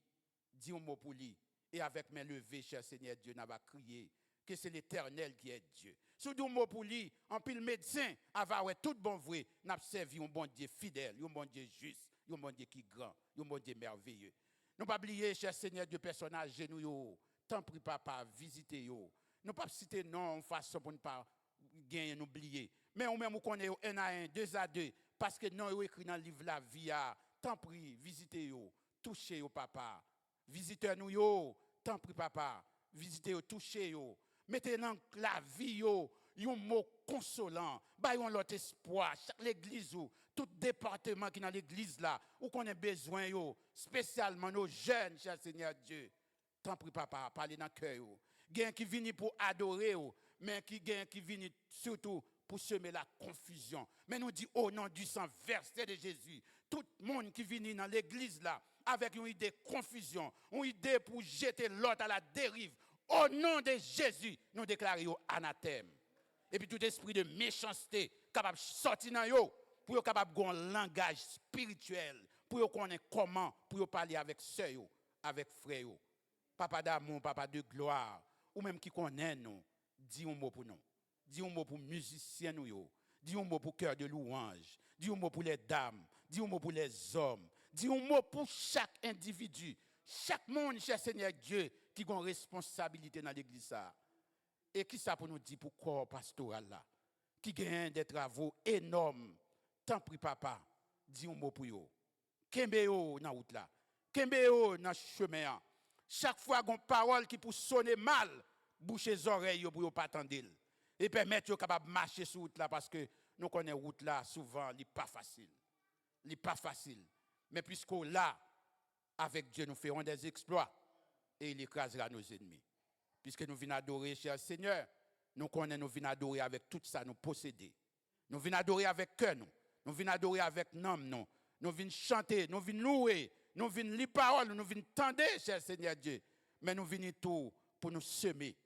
Dis un mot pour lui. Et avec mes levées, cher Seigneur Dieu, n'a pas crié que c'est l'Éternel qui est Dieu. Si dis un mot pour lui, en pile médecin, avoir tout bon vrai, n'a servi un bon Dieu fidèle, un bon Dieu juste, un bon Dieu qui est grand, un bon Dieu merveilleux. Nous pas oublier, cher Seigneur Dieu, personnage genoux, tant pis, papa, visitez yo. Nous pas citer non en façon pour ne pas gagner, oublier. Mais on même nous connaît un à un, deux à deux, parce que non, écrit dans le livre la vie, tant pis, visitez yo, touchez yo, papa. Visitez nous yo, tant pis, papa. Visitez yo, touchez yo. Mettez dans la vie yo, un mot consolant, bayon l'autre espoir, chaque l'église ou tout département qui est dans l'église là, où qu'on a besoin yo, spécialement nos jeunes, cher Seigneur Dieu. Tant pis, papa, parlez dans le cœur yo. Gen qui viennent pour adorer, mais qui viennent surtout pour semer la confusion. Mais nous dit au nom du sang versé de Jésus, tout le monde qui vient dans l'église là, avec une idée de confusion, une idée pour jeter l'autre à la dérive, au nom de Jésus, nous déclarons anathème. Et puis tout esprit de méchanceté capable de sortir dans yo, pour capable de un langage spirituel, pour connaître comment, pour parler avec sœur, avec frère. Papa d'amour, papa de gloire, ou même qui connaît nous, dis un mot pour nous. Dis un mot pour musiciens nous. Dis un mot pour cœur de louange. Dis un mot pour les dames. Dis un mot pour les hommes. Dis un mot pour chaque individu. Chaque monde, cher Seigneur Dieu, qui a une responsabilité dans l'église. Et qui ça pour nous dire pour corps pastoral là? Qui gagne des travaux énormes. Tant pis, papa, dis un mot pour eux. Kembe yo dans la route là. Kembe yo dans le chemin. Chaque fois qu'on parole qui pour sonner mal, boucher les oreilles pour ne pas attendre. Et permettre aux capables de marcher sur route là parce que nous connaissons route là souvent, il n'est pas facile. Il n'est pas facile. Mais puisque là, avec Dieu, nous ferons des exploits et il écrasera nos ennemis. Puisque nous venons adorer, cher Seigneur, nous connaissons, nous venons adorer avec tout ça, nous posséder. Nous venons adorer avec cœur, nous venons adorer avec nom, nous venons chanter, nous venons louer, nous venons lire parole, nous venons tendre, cher Seigneur Dieu. Mais nous venons tout pour nous semer,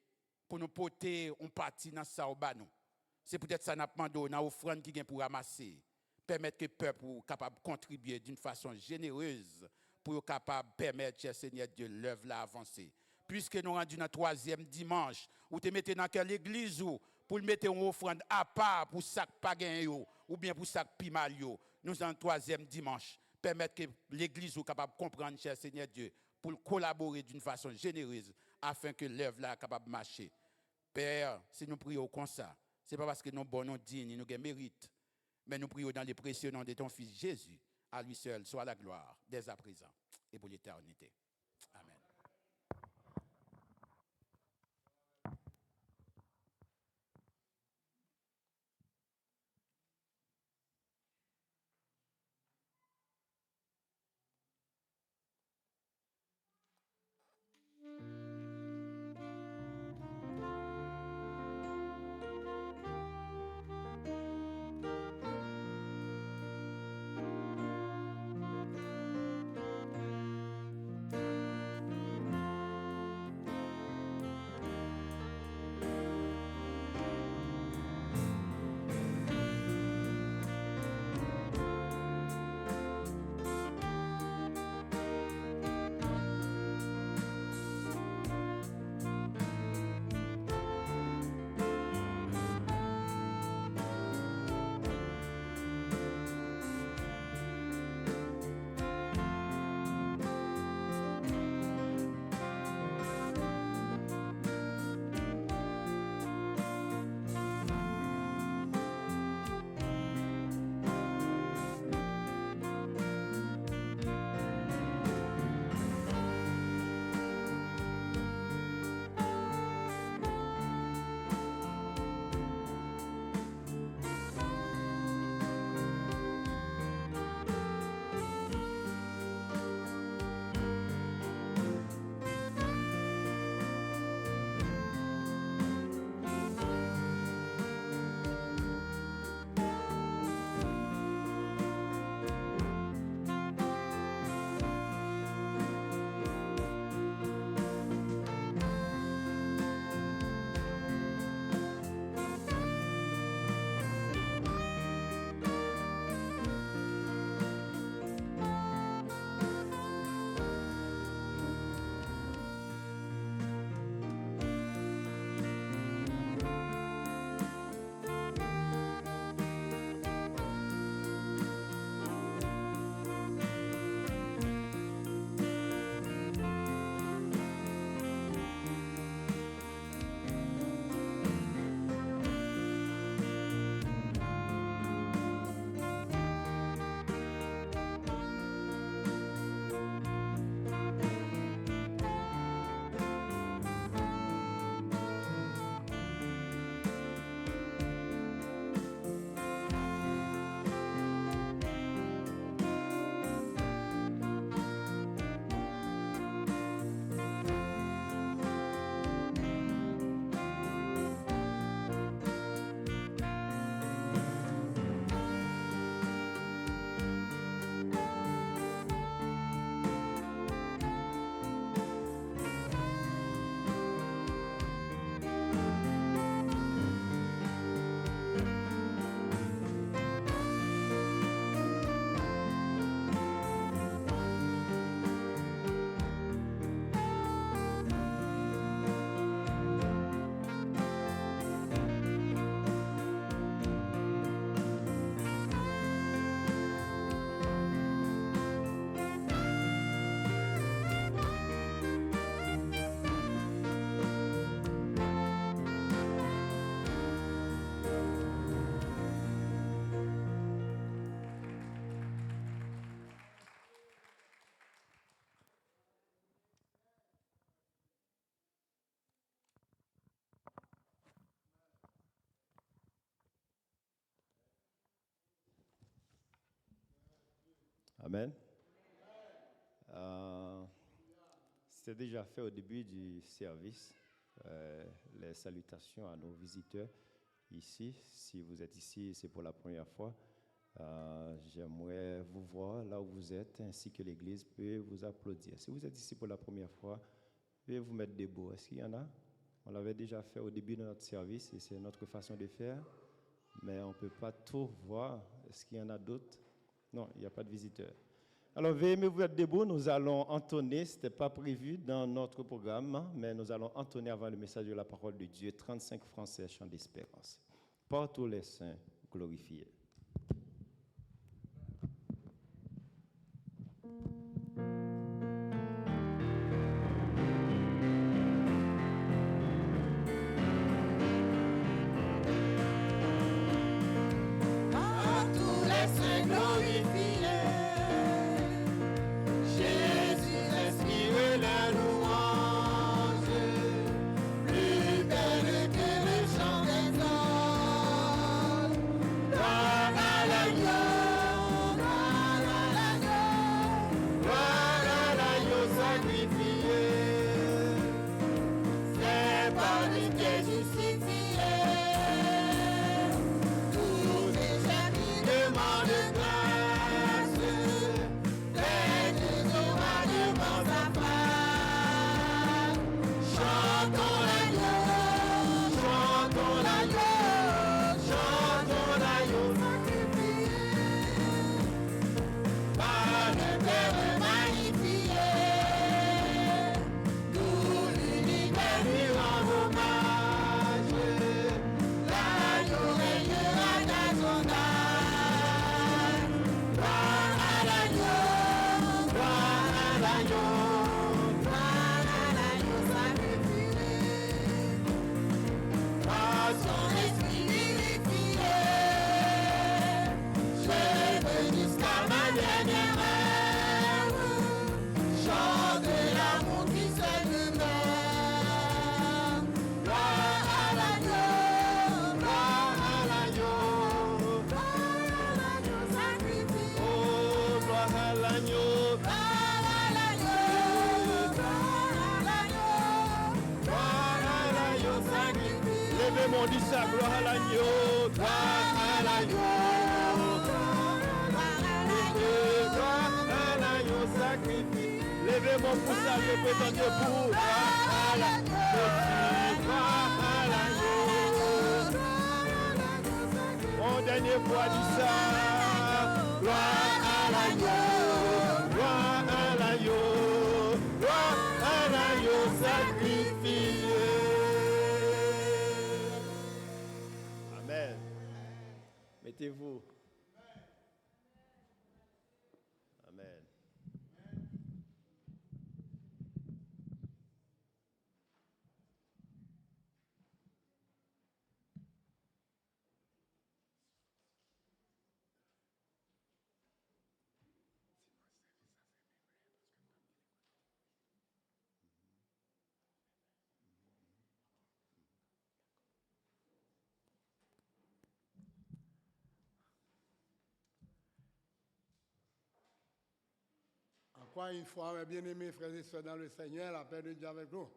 pour nous porter un parti dans ça au bas nous. C'est peut-être ça n'a pas demandé dans l'offrande qui vient pour ramasser, permettre que le peuple soit capable de contribuer d'une façon généreuse pour être capable de permettre, cher Seigneur Dieu, l'œuvre là avancer. Puisque nous rendons dans le 3e dimanche, où tu mettez dans quelle église pour mettre une offrande à part pour sac pagan ou bien pour sac pimal nous dans le 3e dimanche, permettre que l'église soit capable de comprendre, cher Seigneur Dieu, pour collaborer d'une façon généreuse afin que l'œuvre là soit capable de marcher. Père, si nous prions comme ça, ce n'est pas parce que nous sommes bons, nous dignes, nous avons mérite, mais nous prions dans les précieux noms de ton Fils Jésus. À lui seul soit la gloire, dès à présent et pour l'éternité. Amen. Amen. C'était déjà fait au début du service. les salutations à nos visiteurs ici. Si vous êtes ici, c'est pour la première fois. J'aimerais vous voir là où vous êtes, ainsi que l'Église peut vous applaudir. Si vous êtes ici pour la première fois, veuillez vous mettre debout. Est-ce qu'il y en a? On l'avait déjà fait au début de notre service et c'est notre façon de faire, mais on ne peut pas tout voir. Est-ce qu'il y en a d'autres? Non, il n'y a pas de visiteurs. Alors, veuillez vous mettre debout. Nous allons entonner, ce n'était pas prévu dans notre programme, mais nous allons entonner avant le message de la parole de Dieu, 35 Français, chant d'espérance. Par tous les saints glorifiés. On dit ça, gloire à l'agneau, gloire à l'agneau, gloire à l'agneau sacrifié. Levez mon pouce à Dieu, pétant debout, gloire à l'agneau, gloire à l'agneau. Mon dernier fois dit ça, gloire à l'agneau, gloire à l'agneau, gloire à l'agneau sacrifié. Mettez-vous. Amen. Encore une fois, mes bien-aimés frères et sœurs dans le Seigneur, la paix de Dieu avec nous.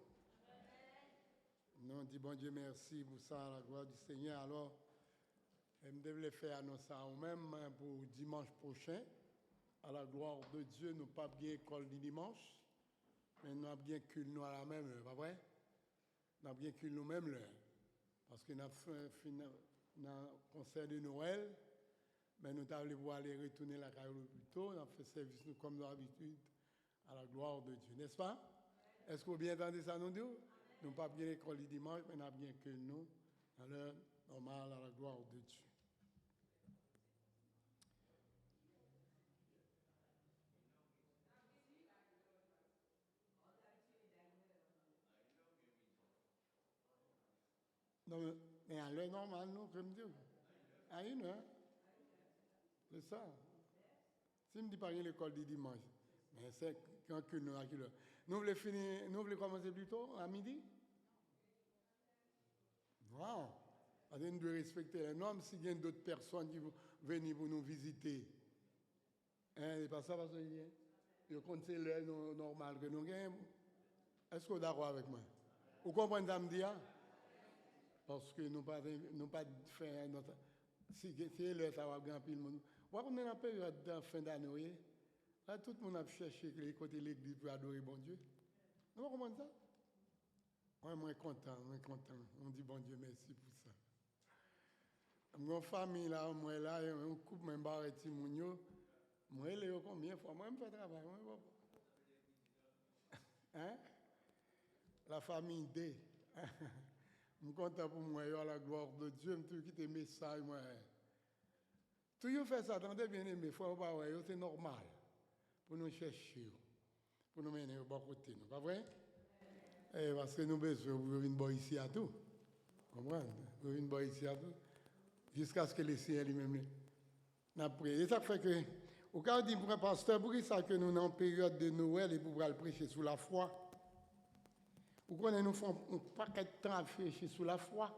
Nous disons bon Dieu merci pour ça, la gloire du Seigneur. Alors, je devais faire annoncer à nous-mêmes pour dimanche prochain. À la gloire de Dieu, nous pas bien école du dimanche, mais nous avons bien culte nous à la même heure, pas vrai? Nous avons bien culte nous même l'heure. Parce que nous avons fait un concert de Noël. Mais nous avons aller retourner la carrière plus tôt, nous avons fait service nous comme d'habitude à la gloire de Dieu, n'est-ce pas? Est-ce que vous bien entendez ça nous dire? Nous n'avons pas bien l'école le dimanche, mais nous avons bien que nous, à l'heure normale à la gloire de Dieu. Non, mais à l'heure normale, nous, comme Dieu. À une heure. C'est ça. Si je ne dis pas l'école du dimanche, mais c'est quand que nous avons. Nous voulons finir, nous voulons commencer plus tôt, à midi? Wow. Nous devons respecter les normes s'il y a d'autres personnes qui vont venir pour nous visiter. Hein, c'est pas ça, parce que je compte l'heure normale que nous gagnons. Est-ce que vous êtes d'accord avec moi? Vous comprenez ce que je dis? Parce que nous pas fait notre si le ça va grand pile monde. On est dans la période de fin d'année. Là tout le monde a cherché les côtés l'église pour adorer bon Dieu. Vous comprenez ça? Moi content. On dit bon Dieu merci pour ça. Mon famille là, moi là, on coupe même barreti mounio. Moi les combien fois moi me fait travail moi. Hein? La famille D. Je suis content pour moi, à la gloire de Dieu, je suis quitter message moi. Tout le monde fait ça, attendez bien aimé, faut pas ouais, c'est normal pour nous chercher, pour nous mener au bon côté, pas vrai? Parce que nous besoin de venir boire ici à tout. Comprenez? Nous venir boire ici à tout jusqu'à ce que les Seigneur lui-même n'a prié. Et ça fait que au cas où dit pour un pasteur, pour ça que nous sommes en période de Noël et pour le prêcher sous la foi. Vous connaissez, nous faisons un paquet de temps à prêcher sous la foi.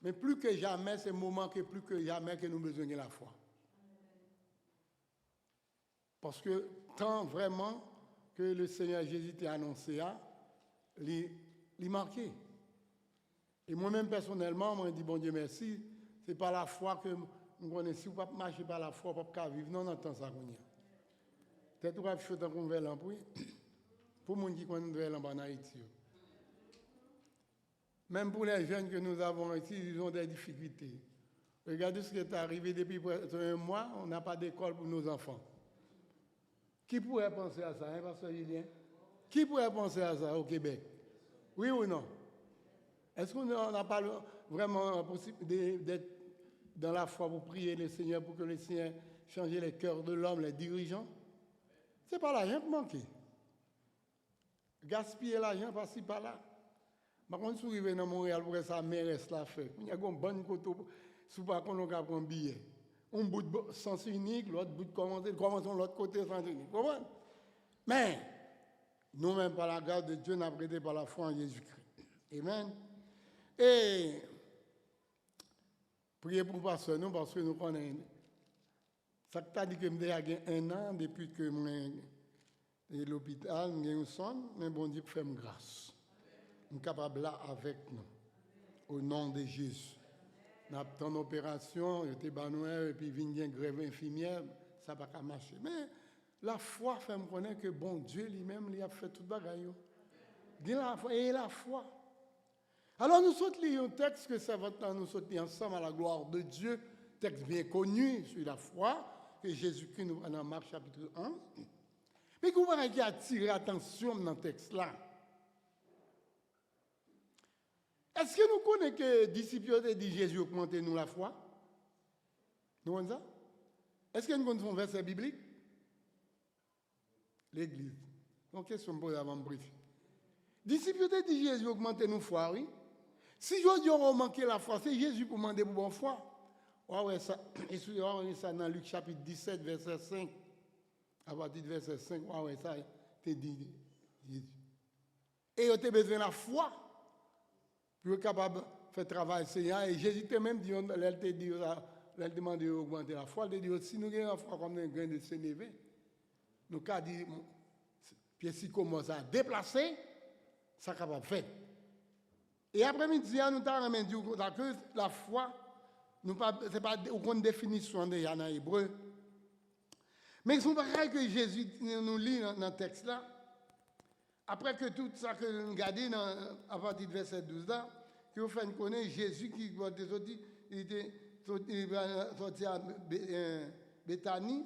Mais plus que jamais, c'est le moment que plus que jamais que nous avons besoin de la foi. Parce que tant vraiment que le Seigneur Jésus t'a annoncé, il marqué. Et moi-même personnellement, moi je dis bon Dieu merci, c'est pas la foi que nous connaissons. Si vous ne pouvez pas marcher par la foi, vous ne pouvez pas vivre. Non, on entend ça. Peut-être que vous avez fait un nouvel emploi. Pour les gens qui connaissent en Haïti. Même pour les jeunes que nous avons ici, ils ont des difficultés. Regardez ce qui est arrivé depuis un mois, on n'a pas d'école pour nos enfants. Qui pourrait penser à ça, hein, Pasteur Julien? Qui pourrait penser à ça au Québec? Oui ou non? Est-ce qu'on n'a pas vraiment la possibilité d'être dans la foi pour prier le Seigneur, pour que le Seigneur change les cœurs de l'homme, les dirigeants? Ce n'est pas l'argent qui manque. Gaspiller l'argent par-ci, par-là. Par contre, si vous arrivez dans Montréal, pour ça, mairesse l'a fait. Il y a un bon côté, si vous ne pouvez pas prendre un billet. Un bout de sens unique, l'autre bout de commencer l'autre côté sens unique. Vous comprenez? Mais, nous-mêmes, par la grâce de Dieu, nous avons prêté par la foi en Jésus-Christ. Amen. Et, priez pour pasteur nous, parce que nous connaissons. Ça t'a dit que j'ai un an depuis que je l'hôpital, j'ai un son, mais bon Dieu fait grâce. Nous sommes capables là avec nous. Au nom de Jésus. Nous avons une opération, il était banoué, et puis il y a une grève infirmière, ça ne va pas marcher. Mais la foi fait me connaître que bon Dieu lui-même, il a fait tout le bagaille. Et la foi. Alors nous sommes lire un texte que ça va nous sortir ensemble à la gloire de Dieu, texte bien connu sur la foi, que Jésus-Christ nous prend dans Marc chapitre 1. Mais vous voyez qui a attiré l'attention dans ce texte-là. Est-ce que nous connaissons que les disciples ont dit Jésus augmentez nous la foi? Nous connaissons ça? Est-ce que nous connaissons un verset biblique? L'Église. Donc, question me pose avant de briefer. Disciples ont dit Jésus augmentez nous la foi, oui? Si je dis on manqué la foi, c'est Jésus pour demander pour bonne foi. Ouais, ça, et ça dans Luc chapitre 17, verset 5. À partir du verset 5, ouais, ça, t'es dit Jésus. Et on a besoin de la foi pour être capable de faire travail Seigneur. Et Jésus t'a même dit, elle demande d'augmenter la foi. Elle dit, si nous avons la foi comme un grain de sénévé, nous avons dit, puis si commence à déplacer, ça est capable de faire. Et après-midi, nous avons dit que la foi, ce n'est pas une définition déjà en hébreu. Mais c'est pareil que Jésus nous lit dans le texte là. Après que tout ça que nous regardons à partir du verset 12 là, que vous faites connaître Jésus qui était sorti à Béthanie.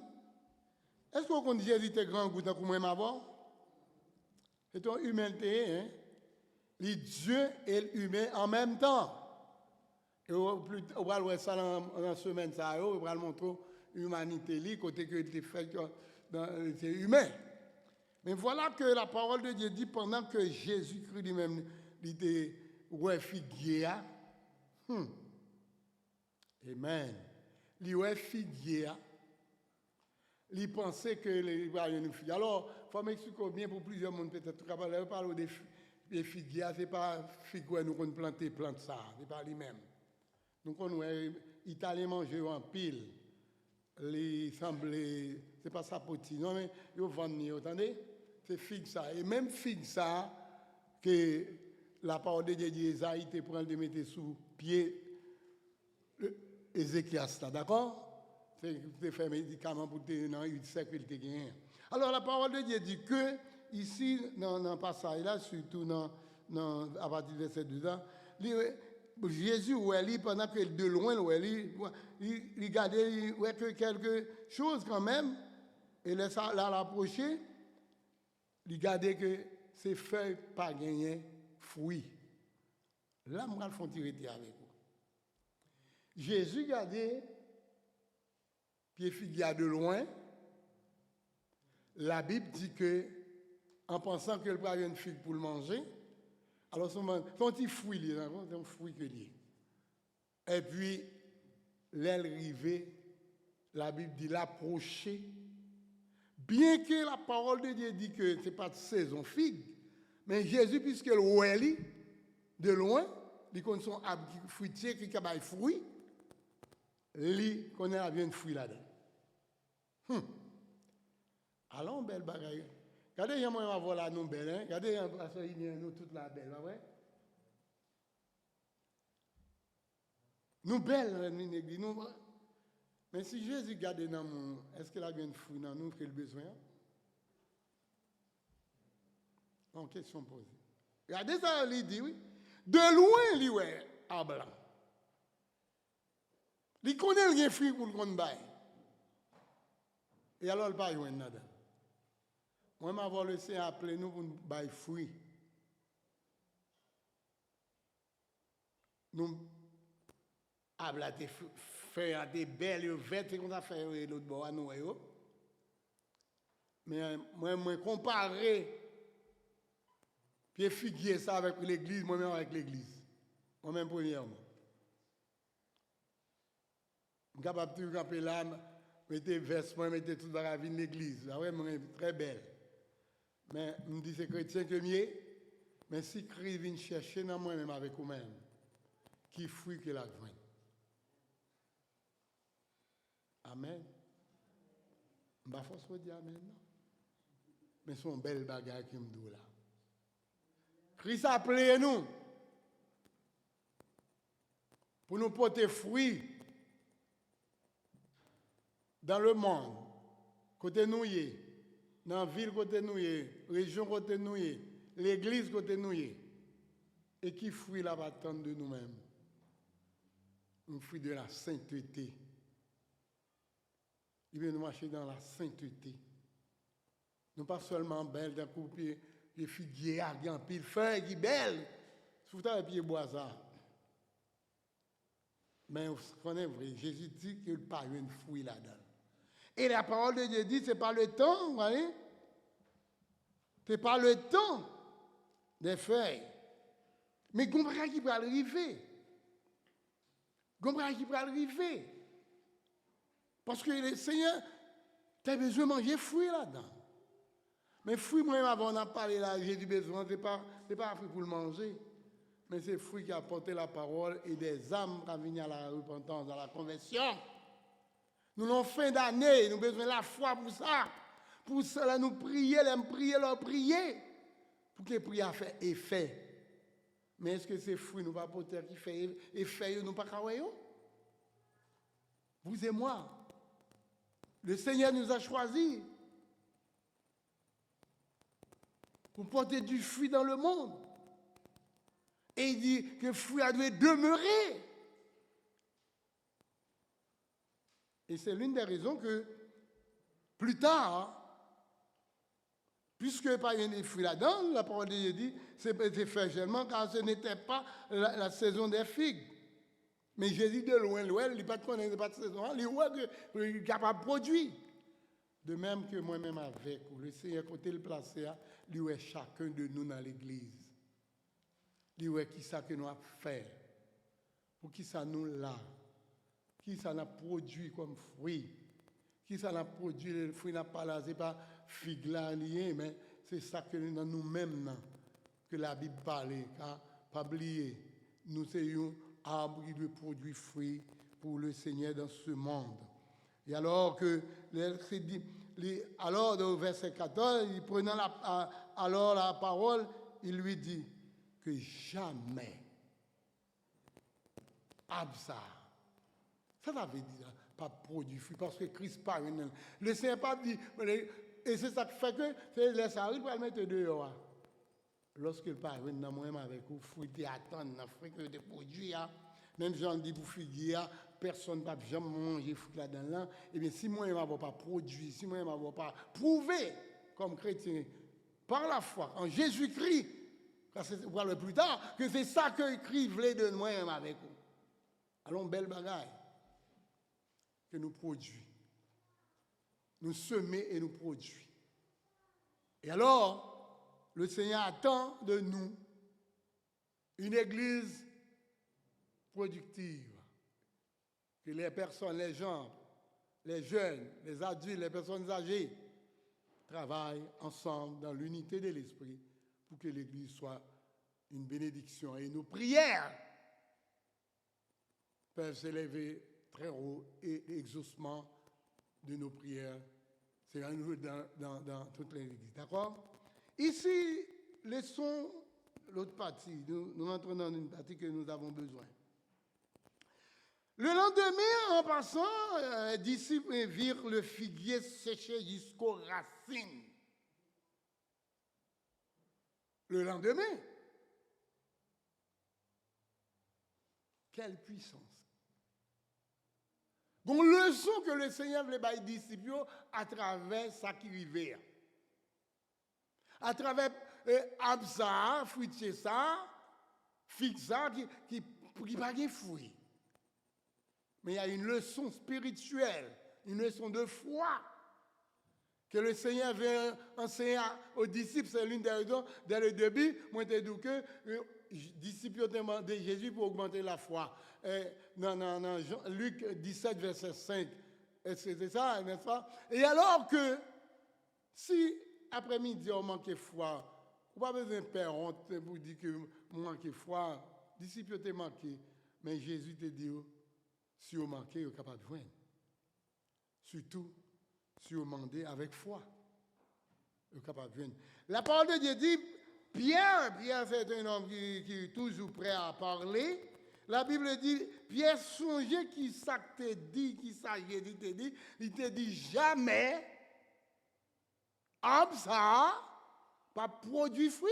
Est-ce que vous connaissez Jésus était grand goût comme moi avant? C'est une humanité, hein? Les dieux et l'humain en même temps. Et on va voir ça dans la semaine, on va montrer l'humanité, côté que était fait c'est humain. Mais voilà que la parole de Dieu dit pendant que Jésus-Christ lui-même était ouais figuier. Amen. Il ouais figuier. Il pensait que les une fille. Alors, il faut m'expliquer bien pour plusieurs monde peut-être capable parler des figuiers, c'est pas figuier nous qu'on planter plante ça, c'est pas lui-même. Donc on Italien manger en pile. Les semblés, c'est pas ça petit, non mais ils vendent, vous entendez? C'est figue ça. Et même figue ça, que la parole de Dieu dit Esaïe te prend de mettre sous pied Ézéchias là, d'accord? C'est fait médicament pour te dans une sécurité gain. Alors la parole de Dieu dit que ici dans le passage là, surtout à partir du verset 12 ans, Jésus pendant que de loin il regardait que quelque chose quand même et là l'approcher, il regardait que ces feuilles pas gagné fruit. Là moi le font tirer avec vous. Jésus regardait pied figuier de loin. La Bible dit que en pensant que le bras une figue pour le manger, alors son petit fruit, c'est un fruit que lié. Et puis, l'aile rivée, la Bible dit l'approcher. Bien que la parole de Dieu dit que ce n'est pas de saison figue, mais Jésus, puisque le oueli, de loin, il connaît son arbre fruitier qui a des fruits, il connaît la bien de fruits là-dedans. Alors, belle bagaille. Regardez, il y a moyen d'avoir la nous belle, hein? Regardez, il y a nous toute la belle, ouais? Nous belles, nous église, nous. Mais si Jésus garde dans nous, est-ce qu'il a bien de fruit dans nous qu'il a besoin? En question posée. Regardez ça, il dit, oui. De loin, il ouais, à blanc. Il connaît le fruit pour le connaître. Et alors, il ne peut pas nada. Moi, je vais laisser appeler nous pour nous bailler fruit. Nous avons fait des belles vertes qu'on a fait l'autre bord à nous. Mais moi, je compare puis figuier ça avec l'église, moi-même avec l'église. Moi-même, premièrement. Je suis capable de camper l'âme, mettre vêtements, mettre tout dans la vie de l'église. Ah ouais, très belle. Mais je me dis c'est chrétien que mieux. Mais si Christ vient chercher dans moi-même avec vous-même, qui fruit que la joint. Amen. Je ne vais pas forcément dire Amen. Non. Mais c'est une belle bagarre qui me dit là. Christ a appelé nous pour nous porter fruit dans le monde, côté nous dans la ville côté nous région côté nous l'église côté nous et qui fruit la attendre de nous-mêmes. Un fruit de la sainteté. Il veut nous marcher dans la sainteté. Nous pas seulement belles d'un coup de figuier, argent, pile feuille qui belle, sous ta pied boisard. Mais on connaît vrai, Jésus dit qu'il n'y a pas un fruit là-dedans. Et la parole de Dieu dit, ce n'est pas le temps, vous voyez? Ce n'est pas le temps des feuilles. Mais comprenez qui peut arriver. Comprenez qui peut arriver. Parce que le Seigneur, tu as besoin de manger fruits là-dedans. Mais fruits, moi, avant d'en parler là, j'ai du besoin, ce n'est pas un fruit pour le manger. Mais c'est fruit qui a apporté la parole et des âmes qui ont venu à la repentance, à la conversion. Nous avons fin d'année, nous avons besoin de la foi pour ça. Pour cela, nous prier, prier. Pour que la prière fasse effet. Mais est-ce que ces fruits, nous ne pas porter qui fait effet, nous pas kawaii? Vous et moi. Le Seigneur nous a choisis pour porter du fruit dans le monde. Et il dit que le fruit a dû demeurer. Et c'est l'une des raisons que, plus tard, puisque pas il y a des fruits là-dedans, la parole de Dieu dit, c'est fait seulement car ce n'était pas la saison des figues. Mais Jésus de loin, il n'est pas de connaître, pas de saison, il est capable de produire. De même que moi-même avec vous, le Seigneur, côté le placé, il est chacun de nous dans l'église. Il est qui ça que nous avons fait, pour qui ça nous là. Qui ça n'a produit comme fruit? Qui ça n'a produit le fruit n'a pas là, c'est pas figue là, mais c'est ça que dans nous-mêmes que la Bible parle, car pas oublier, nous sommes un arbre qui doit produire fruit pour le Seigneur dans ce monde. Et alors que alors dans le verset 14, il prenant alors la parole, il lui dit, que jamais Absa, ça veut dire pas produit fruit parce que Christ parle. Le Seigneur pas dit, et c'est ça qui fait que c'est les arrive pour le mettre dehors. Lorsqu'il parle dans moi-même avec vous, fruit et attendre, dans fruit que des produits, même si on dit pour figuier, personne ne va jamais manger fruit là-dedans. Là. Et bien si moi-même je ne pas produit, si moi-même je ne pas prouver comme chrétien, par la foi, en Jésus-Christ, parce que vous parlez plus tard, que c'est ça que Christ voulait de moi-même avec vous. Allons, belle bagaille que nous produisons. Nous semons et nous produisons. Et alors, le Seigneur attend de nous une église productive. Que les personnes, les gens, les jeunes, les adultes, les personnes âgées travaillent ensemble dans l'unité de l'esprit pour que l'église soit une bénédiction. Et nos prières peuvent s'élever très haut et l'exaucement de nos prières, c'est à nous dans toutes les églises. D'accord? Ici, laissons l'autre partie. Nous rentrons dans une partie que nous avons besoin. Le lendemain, en passant, les disciples virent le figuier séché jusqu'aux racines. Le lendemain, quelle puissance! Bon, leçon que le Seigneur voulait bailler disciples à travers ça qui arrivait. À travers Absa, fruitier ça, fixa qui pas de fruit. Mais il y a une leçon spirituelle, une leçon de foi que le Seigneur veut enseigner aux disciples. C'est l'une des raisons, dès le début, moi je dis que les disciples ont demandé Jésus pour augmenter la foi. Non, Luc 17, verset 5. C'est ça, n'est-ce pas? Et alors que, si après-midi on manque de foi, on n'a pas besoin de faire honte pour dire que on manque de foi. Les disciples ont manqué, mais Jésus te dit, si vous manquez, vous êtes capable de joindre. Surtout, si vous demandez avec foi, vous êtes capable de joindre. La parole de Dieu dit, Pierre c'est un homme qui est toujours prêt à parler. La Bible dit, Pierre songeait qui ça te dit, qui ça Jésus te dit. Il te dit jamais, ça, pas produit fruit.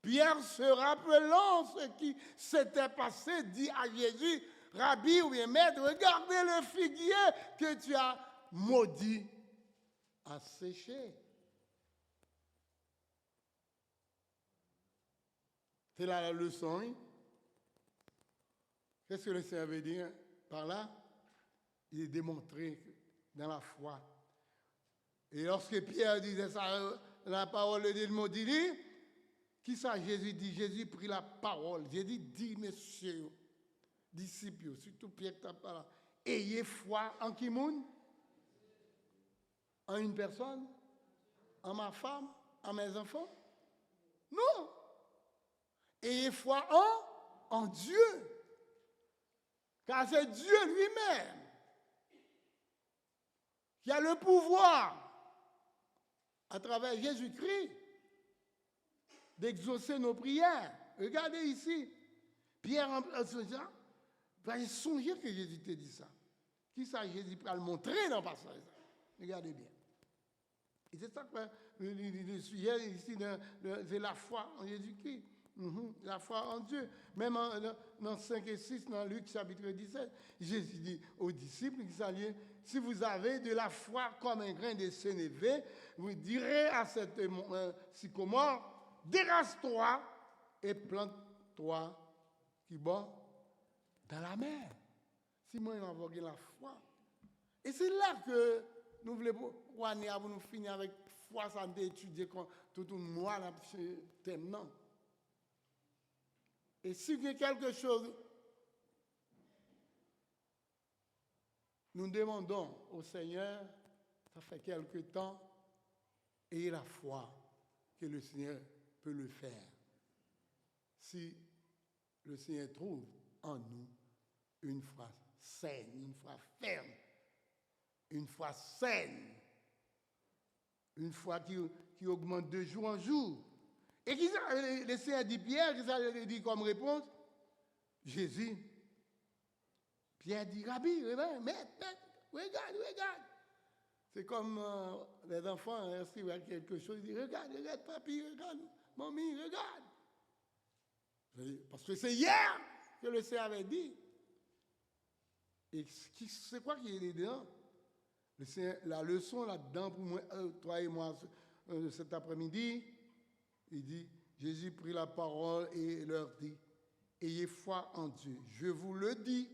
Pierre, se rappelant ce qui s'était passé, dit à Jésus, Rabbi ou bien maître, regardez le figuier que tu as maudit à sécher. C'est là la leçon. Hein? Qu'est-ce que le Seigneur veut dire par là? Il est démontré dans la foi. Et lorsque Pierre disait ça, la parole de Dieu maudit, qui ça Jésus dit? Jésus prit la parole. Jésus dit, messieurs, disciples, surtout Pierre qui parle, ayez foi en qui moun? En une personne? En ma femme? En mes enfants? Non! Ayez foi en Dieu. Car c'est Dieu lui-même qui a le pouvoir, à travers Jésus-Christ, d'exaucer nos prières. Regardez ici. Pierre, en faisant, va songer que Jésus te dit ça. Qui ça, Jésus peut le montrer dans le passage. Regardez bien. Et c'est ça que le sujet ici, c'est la foi en Jésus-Christ. La foi en Dieu. Même dans 5 et 6, dans Luc chapitre 17, Jésus dit aux disciples qui s'allient, si vous avez de la foi comme un grain de sénévé, vous direz à cette sycomore, dérace-toi et plante-toi qui bat dans la mer. Si moi, j'ai envoyé la foi. Et c'est là que nous voulons nous finir avec foi, ça d'étudier tout le mois là, thème non. Et si il y a quelque chose, nous demandons au Seigneur, ça fait quelque temps, ayez la foi que le Seigneur peut le faire. Si le Seigneur trouve en nous une foi saine, une foi ferme, une foi saine, une foi qui augmente de jour en jour, Et qui ça, le Seigneur dit Pierre, qui ça dit comme réponse? Jésus. Pierre dit, Rabbi, maître, regarde. C'est comme les enfants, hein, s'ils voient quelque chose, ils disent, regarde, papi, regarde, mamie, regarde. Parce que c'est hier que le Seigneur avait dit. Et c'est quoi qui est dedans? La leçon là-dedans pour moi, toi et moi, cet après-midi, il dit, Jésus prit la parole et leur dit, ayez foi en Dieu. Je vous le dis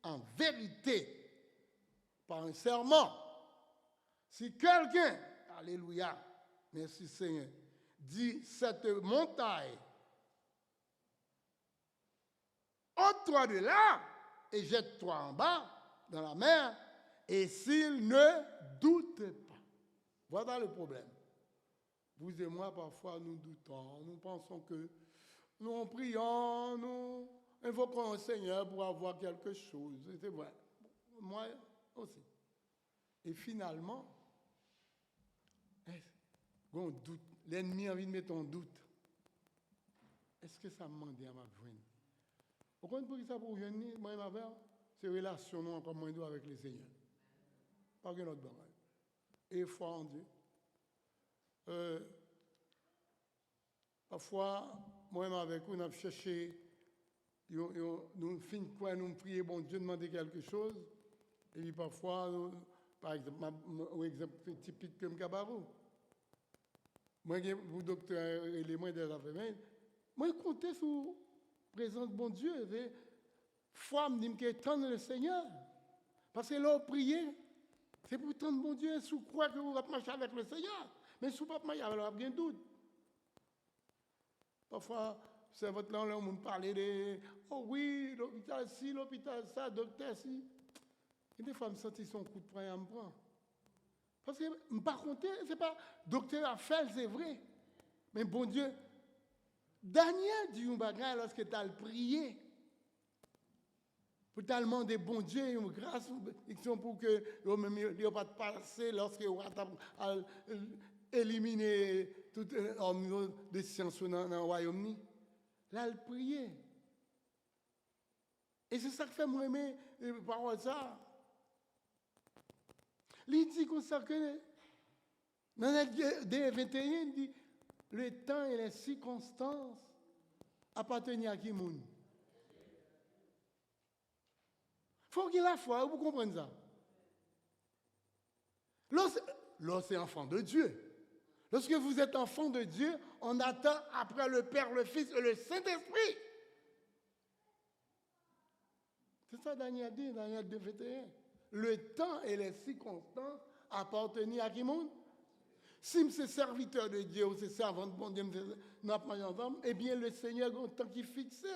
en vérité, par un serment. Si quelqu'un, alléluia, merci Seigneur, dit cette montagne, ôte-toi de là et jette-toi en bas dans la mer, et s'il ne doute pas. Voilà le problème. Vous et moi, parfois, nous doutons. Nous pensons que nous en prions, nous invoquons le Seigneur pour avoir quelque chose. C'est vrai. Moi aussi. Et finalement, on doute. L'ennemi a envie de mettre en doute. Est-ce que ça me demande à ma joindre? Vous comprenez pour qui ça pour joindre moi et ma mère? C'est relation nous encore moins avec le Seigneur. Pas que notre bagage. Et foi en Dieu. Parfois, moi-même avec vous, on a cherché, nous finissons quoi, nous prions, bon Dieu, demander quelque chose. Et puis parfois, par exemple, un exemple typique comme Kabarou. Moi, vous, docteur, et les moyens des affaires, moi, je comptais sur la présence de bon Dieu. Foi me dit que tendre le Seigneur. Parce que là, prier, c'est pour tendre bon Dieu, sous quoi que vous allez marcher avec le Seigneur. Mais sous pas marcher, alors vous avez un doute. Parfois, c'est votre langue, on me parle de oh oui, l'hôpital ci, l'hôpital ça, docteur ci. Et des fois, je me sens son coup de poing à me prendre. Parce que, par contre, c'est pas docteur a fait, c'est vrai. Mais bon Dieu, Daniel dit un bagage lorsque tu as prié. Pour te demander bon Dieu, une grâce, pour que vous ne pas passer lorsque vous avez éliminé tout niveau de science dans le royaume. Là, il priait. Et c'est ça que fait moi aimer parole ça. Il dit comme ça que dans le 21, il dit le temps et les circonstances appartiennent à qui monde. Il faut qu'il y ait la foi, vous comprenez ça. Là, c'est enfant de Dieu. Lorsque vous êtes enfant de Dieu, on attend après le Père, le Fils et le Saint-Esprit. C'est ça Daniel dit, Daniel 2, 21. Le temps et les circonstances appartenaient à qui monde? Si c'est serviteur de Dieu ou c'est servant de bon Dieu, nous apprenons ensemble, eh bien le Seigneur a un temps qui est fixé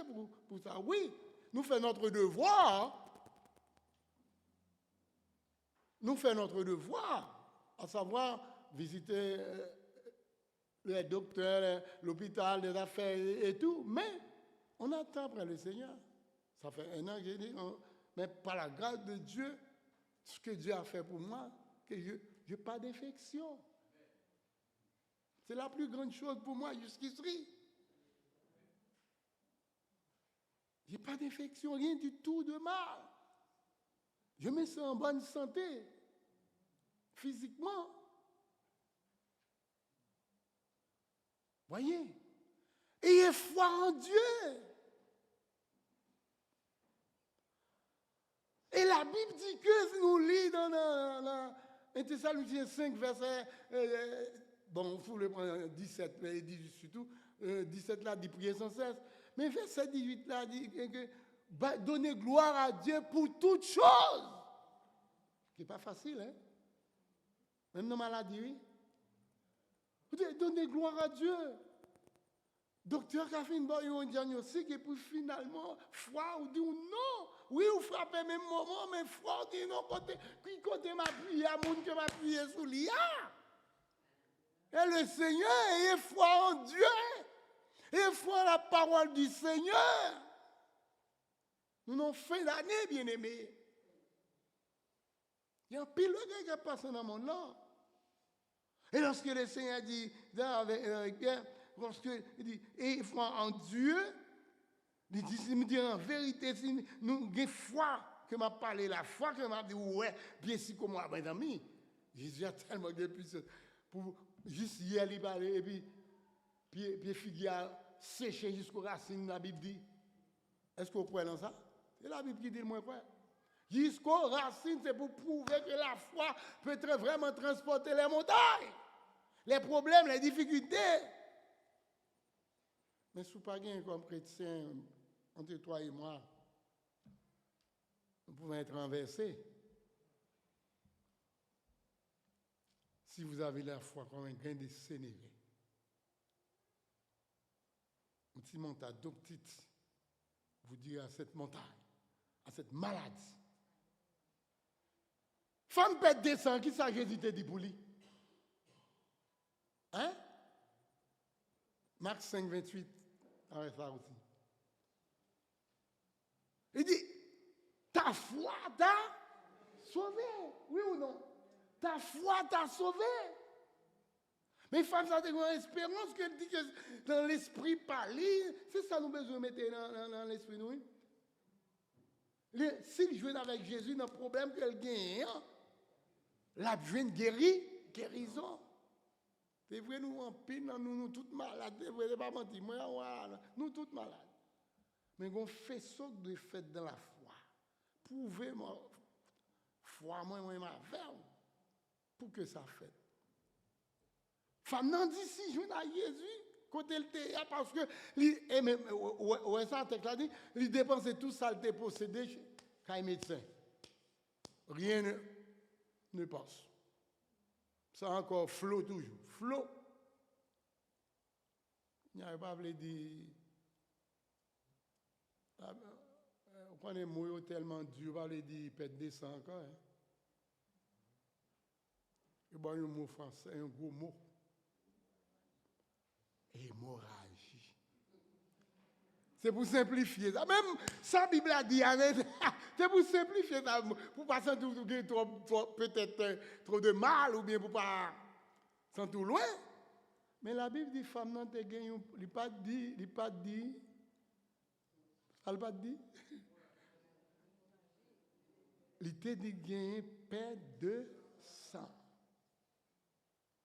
pour ça. Oui, nous faisons notre devoir. Nous faisons notre devoir, à savoir visiter les docteurs, l'hôpital, les affaires et tout, mais on attend après le Seigneur. Ça fait un an que j'ai dit, mais par la grâce de Dieu, ce que Dieu a fait pour moi, que je n'ai pas d'infection. C'est la plus grande chose pour moi jusqu'ici. Je n'ai pas d'infection, rien du tout de mal. Je me sens en bonne santé, physiquement. Voyez, ayez foi en Dieu. Et la Bible dit que si nous lisons dans 1 Thessaloniciens 5, verset, bon, il faut le prendre 17, mais 18 surtout, 17 là dit prier sans cesse, mais verset 18 là dit que donner gloire à Dieu pour toutes choses. Ce n'est pas facile, hein? Même dans la maladie, oui. Vous devez donner gloire à Dieu. Docteur qui a fait un diagnostic et puis finalement, foi, ou dit non. Oui, vous frappez même moment, mais foi, dit non, qui côté m'a prié, à mon que m'a prié sous l'IA. Et le Seigneur, ayez foi en Dieu. Ayez foi en la parole du Seigneur. Nous avons fait l'année, bien-aimés. Il y a un pile de qui passe dans le monde là. Et lorsque le Seigneur dit avec Pierre, Parce que, il dit, et foi en Dieu, il dit, si me dit en vérité, si nous avons foi que m'a parlé, la foi que m'a dit, ouais, bien si comme moi, mes amis, Jésus a tellement de puissance. Pour juste hier, il parlait, et puis, pied figuier a séché jusqu'aux racines, la Bible dit. Est-ce que vous croyez dans ça? C'est la Bible qui dit le moins quoi. Jusqu'aux racines, c'est pour prouver que la foi peut vraiment transporter les montagnes, les problèmes, les difficultés. Mais si vous pas bien comme chrétien, entre toi et moi, nous pouvons être renversés. Si vous avez la foi comme un grain de sénévé. Un petit montagne, deux petites, vous dire à cette montagne, à cette maladie. Femme pète descend, qui ça Jésus te dit pour lui? Hein? Marc 5, 28, avec ça aussi. Il dit, ta foi t'a sauvé, oui ou non? Ta foi t'a sauvé. Mais femme, ça a une espérance qu'elle dit que dans l'esprit parler, c'est ça nous besoin de mettre dans l'esprit, nous. S'il joue avec Jésus, dans le problème qu'elle gagne, la jeune guérison. C'est vrai, nous en pile, nous toutes malades, c'est vrai, pas mentir, nous toutes malades. Mais on fait ça de fait dans la foi. Prouvez-moi, foi, moi, ma veille, pour que ça fait. Femme nan dit si je à Jésus, côté le théâtre, parce que, et même, ouais, ça, t'as dit, il dépensait tout ça, il possédé chez un médecin. Rien ne passe. Ça encore flot toujours. Flot. Il n'y a pas voulu dire. On connaît le mot tellement dur, pas voulu dire pète des sangs encore. Il y a un mot français, un gros mot. Hémorragie. C'est pour simplifier ça. Même sa Bible a dit, c'est pour simplifier ça, pour pas sentir peut-être trop de mal ou bien pour pas sentir loin. Mais la Bible dit, femme non te gagne, il pas dit, ça le pas dit. Il te dit gagne perte de sang.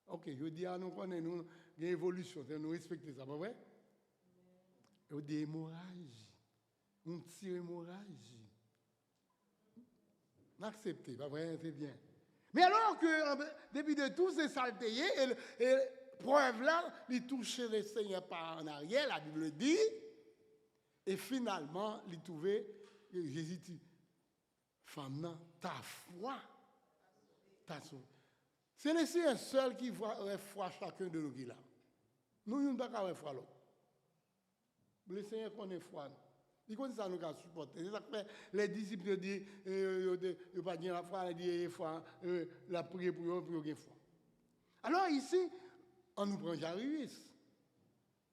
Ok, je dis à nous connaissons une évolution, nous respectons ça, pas vrai? Il y a des hémorragies, une petite hémorragie. N'acceptez, pas vrai, c'est bien. Mais alors que, depuis de tous ces saletés, et preuve là, il touchait le Seigneur par en arrière, la Bible dit, et finalement, il trouvait, Jésus dit, femme, non, ta foi, ta sauvé. C'est le Seigneur seul qui voit foi chacun de nous qui là. Nous, nous ne pouvons pas avoir foi l'autre. Le Seigneur connaît foi. Il connaît ça, nous avons supporté. C'est ça que les disciples disent, ils ne pas dire la foi, ils disent foi, la prière pour eux, pour eux, foi. Alors ici, on nous prend Jairus.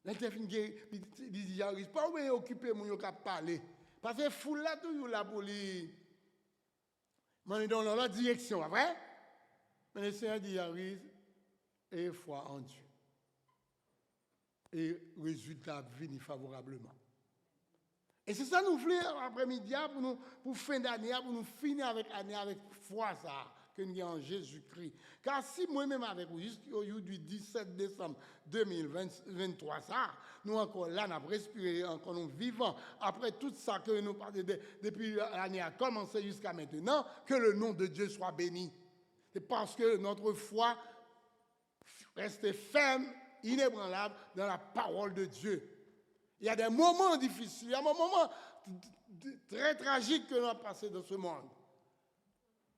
L'interfine dit Jairus, pas où est occupé, mon qui parler. Parce que foule là, toujours là pour lui. Mais dans la direction, vrai? Mais le Seigneur dit Jairus, et foi en Dieu. Et résultat venu favorablement. Et c'est ça nous voulons après-midi pour fin d'année, pour nous finir avec l'année avec foi ça que nous avons en Jésus-Christ. Car si moi-même avec vous, jusqu'au du 17 décembre 2023, ça, nous encore là, nous avons respiré, encore nous vivons, après tout ça que nous parlons depuis l'année a commencé jusqu'à maintenant, que le nom de Dieu soit béni. C'est parce que notre foi reste ferme, inébranlable dans la parole de Dieu. Il y a des moments difficiles, il y a des moments très tragiques que nous avons passés dans ce monde.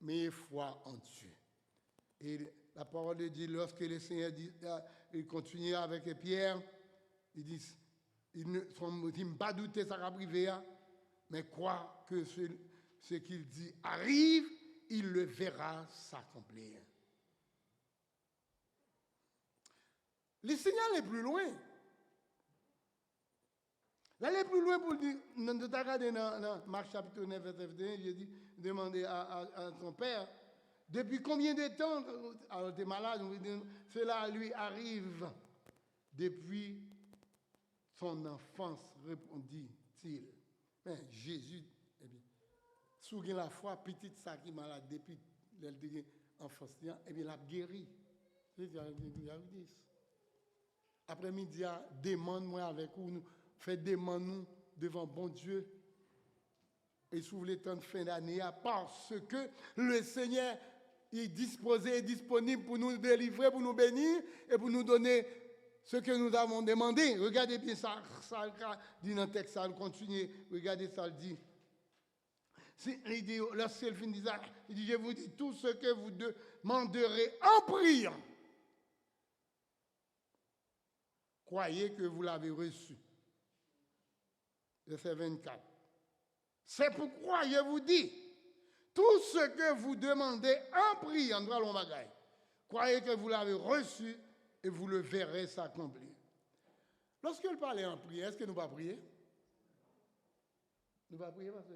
Mais foi en Dieu. Et la parole de Dieu, lorsque le Seigneur dit, il continue avec Pierre, il dit, il ne pas douter ça va arriver, mais croire que ce qu'il dit arrive, il le verra s'accomplir. Le Seigneur est plus loin. L'aller plus loin pour dire, nous avons regardé dans Marc chapitre 9, verset 21, j'ai dit, demandé à son père, depuis combien de temps, alors tu es malade, cela lui arrive depuis son enfance, répondit-il. Mais Jésus, eh bien, sous la foi, petite ça qui est malade depuis l'enfance, eh bien, l'a guéri. Après-midi, demande-moi avec vous, fais demande-nous devant bon Dieu. Et sous les temps de fin d'année, parce que le Seigneur est disposé et disponible pour nous délivrer, pour nous bénir et pour nous donner ce que nous avons demandé. Regardez bien ça dit dans le texte, ça continue. Regardez ça, il dit. Il dit, lorsqu'il finit ça, il dit, je vous dis tout ce que vous demanderez en priant. Croyez que vous l'avez reçu. Verset 24. C'est pourquoi je vous dis, tout ce que vous demandez en priant, croyez que vous l'avez reçu et vous le verrez s'accomplir. Lorsqu'il parlait en prière, est-ce que nous ne pas prier? Nous ne pas prier parce que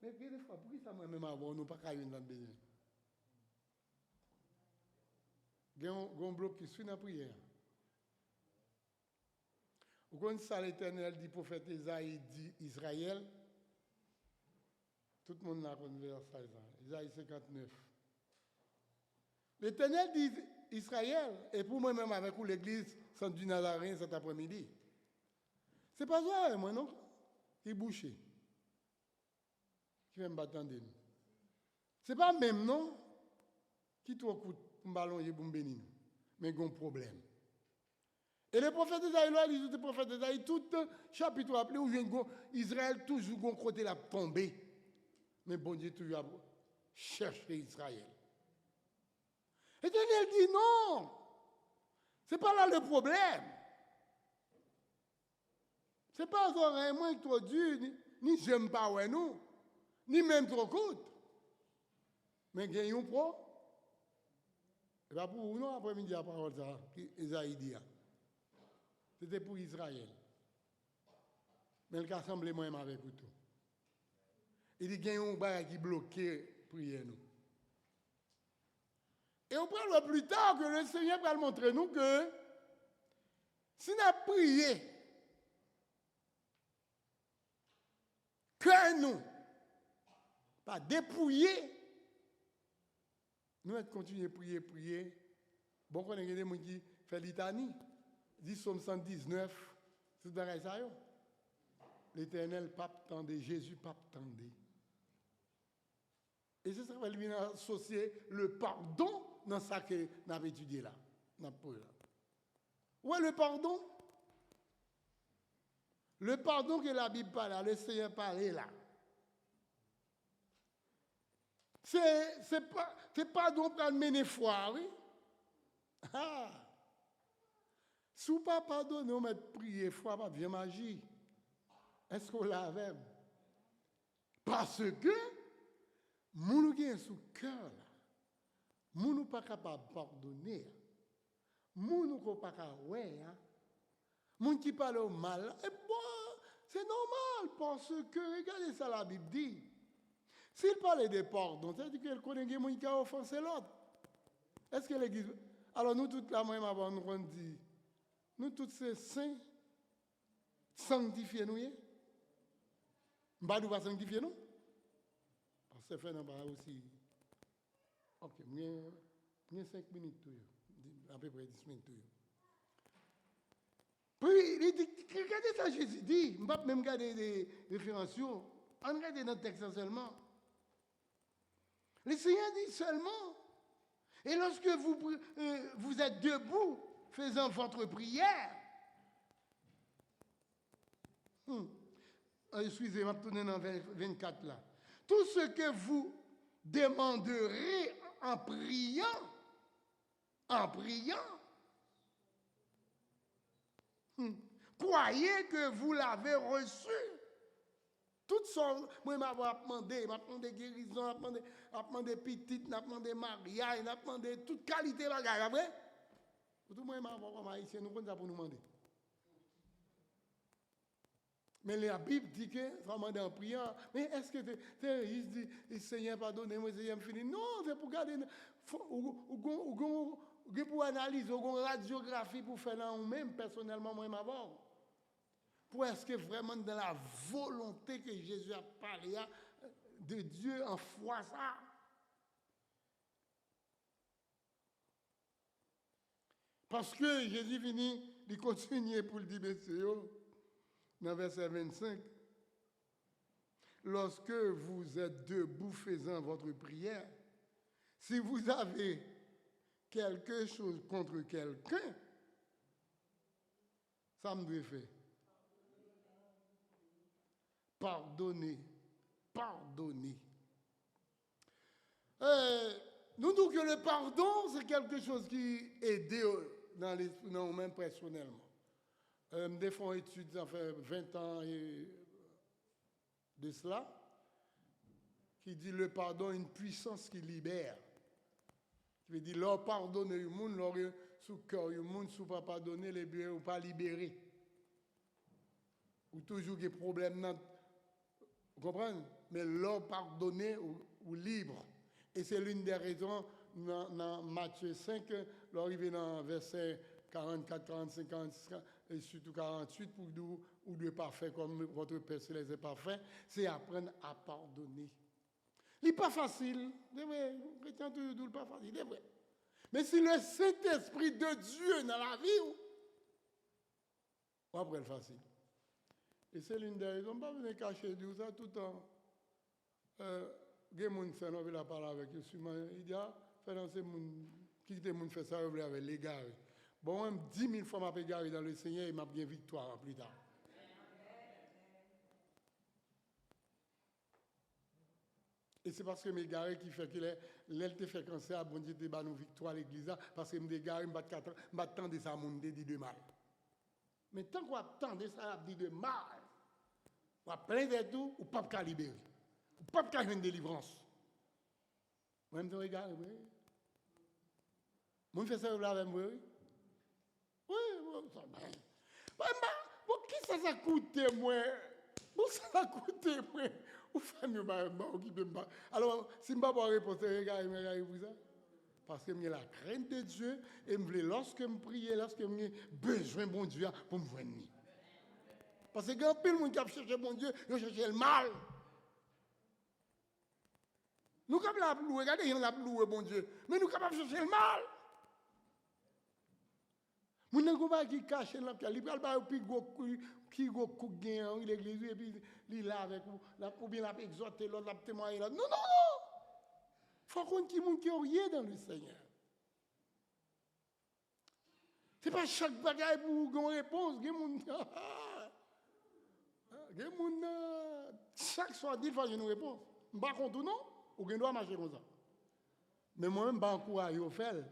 mais des fois, pourquoi ça même avant, nous ne pas cailler dans le besoin? Il y a un bloc qui suit dans la prière. Vous connaissez ça, l'Éternel dit, prophète Isaïe dit Israël. Tout le monde l'a connu ça, Isaïe 59. L'Éternel dit Israël, et pour moi-même avec vous, l'église Saint du Nazaréen cet après-midi. C'est pas ça, moi, non? Qui est bouché. Qui va me battre nous. C'est pas même, non? Qui trop coûte pour me ballon et pour me bénir. Mais il y a un problème. Et le prophète Isaïe, là, il dit le prophète Isaïe, tout chapitre appelé où Israël toujours un côté la tombé. Mais bon Dieu toujours cherché Israël. Et l'Éternel dit non. C'est pas là le problème. C'est pas vraiment trop dur, ni j'aime pas ouais nous, ni même trop court. Mais gagnons pro. Et pas pour nous après-midi la parole ça, Isaïe dit. C'était pour Israël. Mais le cas semble moi-même avec vous tout. Il dit qu'il y a un bagage qui bloqué prier nous. Et on parlera plus tard que le Seigneur va montrer nous que si nous avons prié, que nous, pas dépouiller, nous allons continuer à prier. Bon, on a des gens qui font litanie. Dit Somme 119, c'est dans ça. L'Éternel pape tendait, Jésus pape tendait. Et c'est ça qu'on va associer le pardon dans ça que nous avons étudié là. Où est le pardon? Le pardon que la Bible parle là, le Seigneur parlait là. C'est pardon pour mener foi, oui? Ah! Si vous ne pas pardonner, on va prier foi, pas bien magie. Est-ce qu'on l'a avec? Parce que, nous sommes sous cœur, nous ne sommes pas capables de pardonner. Nous ne sommes pas capables de faire. Nous qui parlent mal, et bon, c'est normal, parce que, regardez ça, la Bible dit. S'il parlait de pardon, c'est-à-dire qu'il connaît quelqu'un qui a offensé l'autre. Est-ce que l'Église. Alors, nous, toute la même avant, nous dit. Nous, tous ces saints, sanctifiez-nous. Nous ne pas sanctifier nous. Parce que fait aussi. Ok, j'ai 5 minutes, à peu près 10 minutes. Puis, il dit, regardez ça, Jésus dit, je ne vais pas même regarder des références, on regarde dans le texte seulement. Le Seigneur dit seulement, et lorsque vous êtes debout, faisant votre prière. Excusez-moi, je tourne dans 24 là. Tout ce que vous demanderez en priant, croyez que vous l'avez reçu. Toutes sortes, moi, je demandé guérison, je demandé petite, je demandé mariage, je demandé toute qualité de bagage, après. Tout le monde m'a comme haïtien, nous prenons ça pour nous demander. Mais la Bible dit que, ça demander en priant, mais est-ce que il dit, Seigneur, pardonnez-moi, Seigneur, fini. Non, c'est pour garder, pour analyser, une radiographie pour faire là même personnellement, moi, m'abord. Pour est-ce que vraiment dans la volonté que Jésus a parlé de Dieu en foi ça? Parce que Jésus finit, il continue pour le dire, messieurs, dans verset 25. Lorsque vous êtes debout faisant votre prière, si vous avez quelque chose contre quelqu'un, ça me doit faire. Pardonnez. Pardonnez. Nous disons que le pardon, c'est quelque chose qui aide dans l'esprit, non, même personnellement. Des fois, études, ça fait 20 ans de cela, qui dit le pardon, une puissance qui libère. Qui veut dire, leur pardonner le monde, leur sous cœur, le monde, sous pas pardonner, les biens ou pas libérer. Ou toujours des problèmes, vous comprenez? Mais leur pardonner ou libre. Et c'est l'une des raisons dans Matthieu 5, l'arrivée dans verset 44, 45, 46 et surtout 48, pour nous, ou de parfait comme votre Père Céleste est parfait, c'est apprendre à pardonner. Ce n'est pas facile, c'est vrai, les chrétiens toujours pas facile, c'est vrai. Mais si le Saint-Esprit de Dieu dans la vie, on apprend facile. Et c'est l'une des raisons, on ne va pas venir cacher de ça tout le temps. Il y a des gens qui parlent avec eux, il dit, qui te moun fait ça, avec les gars. Bon, même 10 000 fois, je m'appelle dans le Seigneur et m'a bien victoire plus tard. Et c'est parce que mes gars qui fait que l'aile te fait cancer, bon Dieu te bat nous victoire à l'église, parce que mes gars, je m'attends de ça, mon dit de mal. Mais tant qu'on attend de ça, dit de mal, on va plein de tout, ou pas de libérer. Ou pas de faire une délivrance. Moi-même, je regarde, oui. Moi, je fais ça avec moi, oui. Oui, ça va. Bon, qui ça coûte, moi? Bon, ça coûte, moi. Ou famille, qui peut me. Alors, si je ne peux pas répondre, regardez vous ça. Parce que j'ai la crainte de Dieu et lorsque je prie, lorsque j'ai besoin de bon Dieu pour me joindre. Parce que quand il y a des gens qui cherchent bon Dieu, ils cherchent le mal. Nous sommes capables de louer, regardez, il y a loué bon Dieu, mais nous sommes capables de chercher le mal. Nous ne pas qui cache dans le il parle pas puis qui go coup gain l'église et puis il là avec vous, là pour bien exhorter l'autre, la témoigner là. Non. Faut qu'on qui monde qui rien dans le Seigneur. C'est pas chaque bagaille pour une réponse, chaque soir il faut une réponse. Pas contre non, ou qu'on doit marcher comme ça. Mais moi-même pas encourager au faire.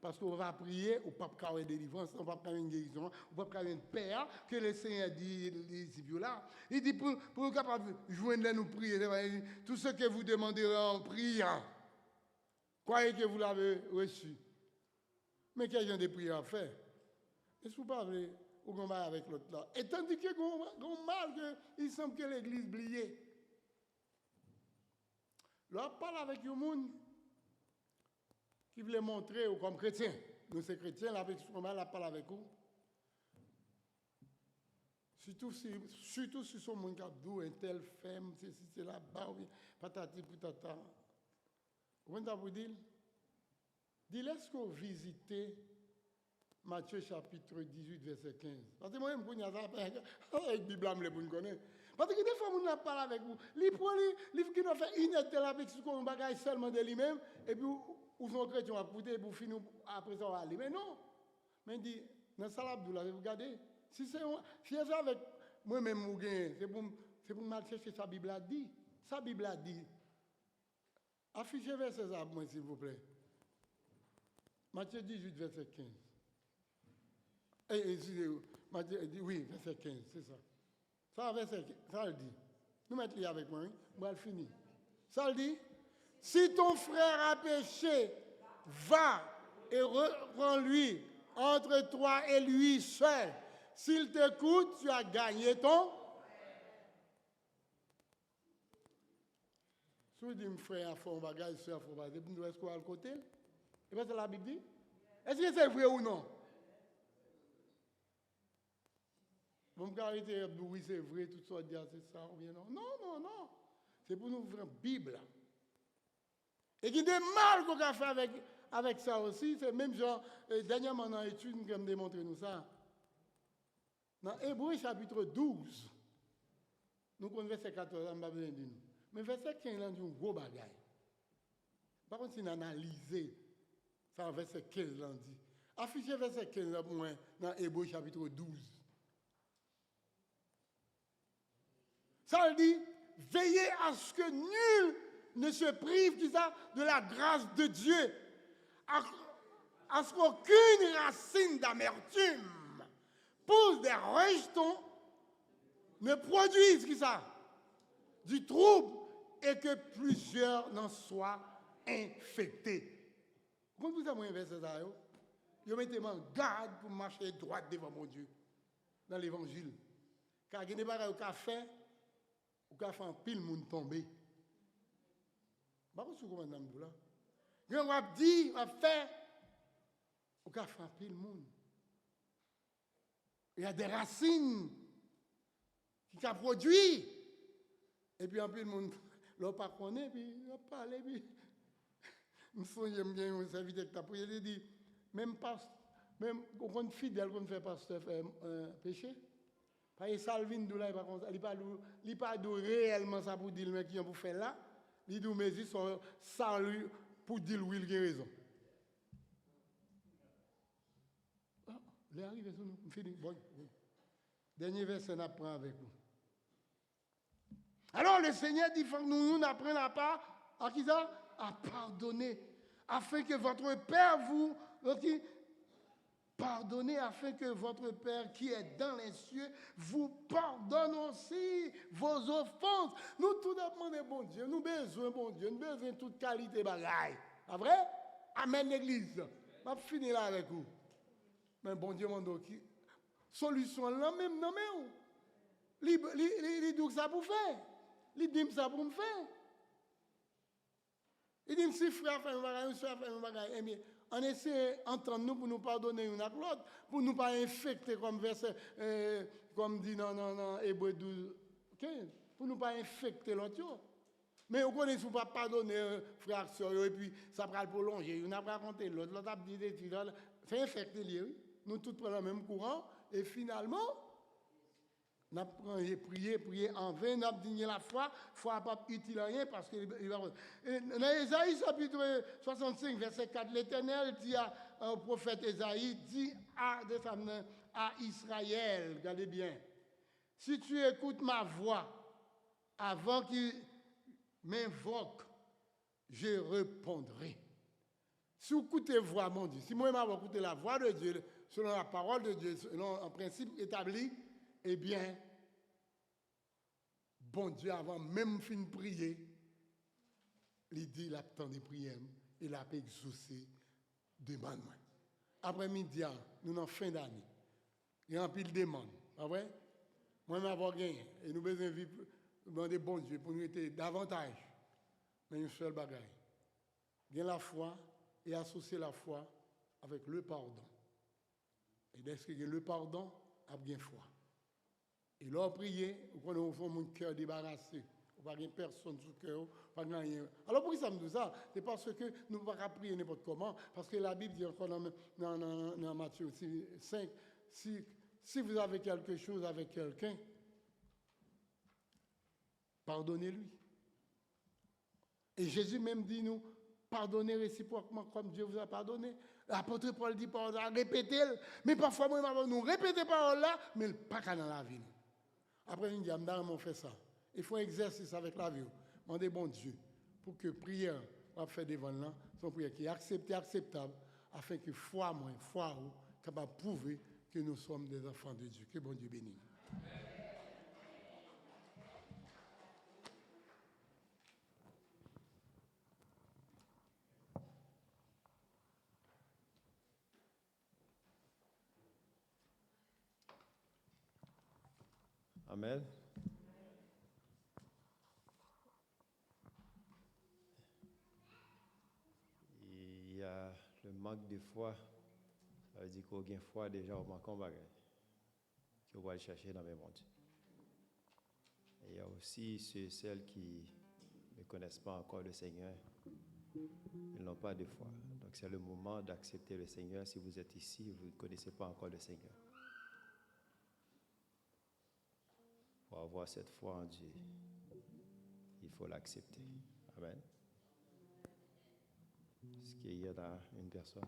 Parce qu'on va prier, ou pas faire une délivrance, on va faire une guérison, on va faire une paix, que le Seigneur dit là. Il dit pour capable de joindre nous prier, tout ce que vous demanderez en priant, croyez que vous l'avez reçu. Mais quel genre de prière à faire? Est-ce que vous parlez ou qu'on va avec l'autre là? Et tandis que qu'on mal, il semble que l'église oubliée. Là, parle avec le monde qui voulait montrer comme chrétien. Nous, ces chrétiens, là, la parle avec vous. Surtout si son monde qui un tel femme, c'est là-bas, patati patata. Vous vous dire? Dis, est-ce que vous visitez Matthieu chapitre 18, verset 15? Parce que moi-même, je avec la Bible, je connais. Parce que des fois, on parle avec vous. Livre qui nous fait une heure de la Bible, on bagaille seulement de lui-même, et puis ou son chrétien va pousser pour finir après ça, on va aller. Mais non. Mais il dit, dans ça, vous regardez. Si c'est avec moi-même, c'est pour mal chercher sa Bible a dit. Sa Bible a dit. Affichez verset ça pour moi, s'il vous plaît. Matthieu 18, verset 15. Matthieu dit, oui, verset 15, c'est ça. Ça, verset 15, ça le dit. Nous mettons-le avec moi, hein? On va le finir. Ça le dit. Si ton frère a péché, va et reprends-lui entre toi et lui seul. S'il t'écoute, tu as gagné ton. Si vous dites, frère, il faut un bagage, soeur, il faut un bagage, est-ce qu'on va le côté? Et bien, c'est la Bible dit. Est-ce que c'est vrai ou non? Vous me arrêter oui, c'est vrai, tout ça, dire c'est ça ou bien non? Non. C'est pour nous ouvrir la Bible. Et qui est mal qu'on a fait avec ça aussi, c'est même genre, dernièrement dans l'étude, nous avons démontré nous ça. Dans Hébreu chapitre 12, nous connaissons verset 14, on n'a pas besoin de nous. Mais verset 15, là, c'est un gros bagage. Par contre, si on analyse ça, verset 15, là, dit. Affichez verset 15 là, pour moi, dans Hébreu chapitre 12. Ça dit, veillez à ce que nul ne se prive de la grâce de Dieu, à ce qu'aucune racine d'amertume pousse des rejetons, ne produise du trouble et que plusieurs n'en soient infectés. Quand vous avez un verset ça, vous mettez en garde pour marcher droit devant mon Dieu dans l'évangile. Car il y a des choses qu'on fait, qu'on fait un pile monde tomber. Pas comme vous comprenez là. On va dire, on va faire, on va faire un pile monde. Il y a des racines qui ont produit. Et puis un pile monde, l'on pas connaît, puis on parle, puis je me souviens bien, on s'invite avec ta prière, il dit, même quand on fidèle, qu'on fait pasteur faire péché. Parce que Salvin, il n'est pas réellement ça pour dire, mais qui pour faire là. Il dit, mais ils sont salut pour dire oui, il a raison. Il est arrivé sur nous, on finit. Bon. Dernier verset, on apprend avec vous. Alors le Seigneur dit, nous apprenons à qui ça? À pardonner. Afin que votre Père vous... Pardonnez afin que votre Père qui est dans les cieux vous pardonne aussi vos offenses. Nous tout demandons bon Dieu, nous besoin bon Dieu, nous besoin de toute qualité bagaille. Pas vrai? Amen l'église. Je vais finir là avec vous. Mais bon Dieu mon qui solution là même non mais il dit ça pour faire. Il dit ça pour me faire. Il dit si frère fait un bagage, soeur fait un bagage, eh bien on essaie d'entendre nous pour nous pardonner une à l'autre, pour ne pas infecter comme verset, comme dit dans Hébreu 12, 15, pour ne pas infecter l'autre. Mais on connaît pas pardonner frère, soeur, et puis ça va le prolonger. On a raconté l'autre, l'autre a dit des trucs, c'est infecté lui. Nous tous prenons le même courant, et finalement, on a prié en vain, on a digné la foi n'a pas utile à rien parce que dans Ésaïe chapitre 65, verset 4, l'Éternel dit au prophète Ésaïe, dit à Israël, regardez bien, si tu écoutes ma voix avant qu'il m'invoque, je répondrai. Si vous écoutez la voix, mon Dieu, si moi je écouté la voix de Dieu, selon la parole de Dieu, selon un principe établi, eh bien, bon Dieu, avant même fin de prier, il dit, il attend des prières, il a exaucé demande. Après midi, nous sommes en fin d'année. Il y a un pile de demandes. Pas vrai? Moi, je vais gagné. Et nous besoin de demander bon Dieu pour nous être davantage. Mais une seule bagaille. Gagner la foi et associer la foi avec le pardon. Et dès que le pardon, a bien foi. Et là, prier, on fait mon cœur débarrassé. On n'a personne sous le cœur, pas rien. Alors pourquoi ça me dit ça? C'est parce que nous ne pouvons pas prier n'importe comment. Parce que la Bible dit encore dans Matthieu 5, si vous avez quelque chose avec quelqu'un, pardonnez-lui. Et Jésus même dit nous, pardonnez réciproquement comme Dieu vous a pardonné. L'apôtre Paul dit répétez-le. Mais parfois, nous répétons parole là, mais pas dans la vie. Après, nous disons, on fait ça. Il faut un exercice avec la vie. Demandez bon Dieu pour que prière va faire devant là, son prière qui est acceptable, afin que foi capable de prouver que nous sommes des enfants de Dieu. Que bon Dieu bénisse. Amen. Il y a le manque de foi Ça veut dire qu'on a une foi déjà au manquant bagage. Qu'on va le chercher dans le monde. Et il y a aussi ceux et celles qui ne connaissent pas encore le Seigneur. Ils n'ont pas de foi. Donc c'est le moment d'accepter le Seigneur. Si vous êtes ici, vous ne connaissez pas encore le Seigneur. Pour avoir cette foi en Dieu, il faut l'accepter. Amen. Est-ce qu'il y en a une personne?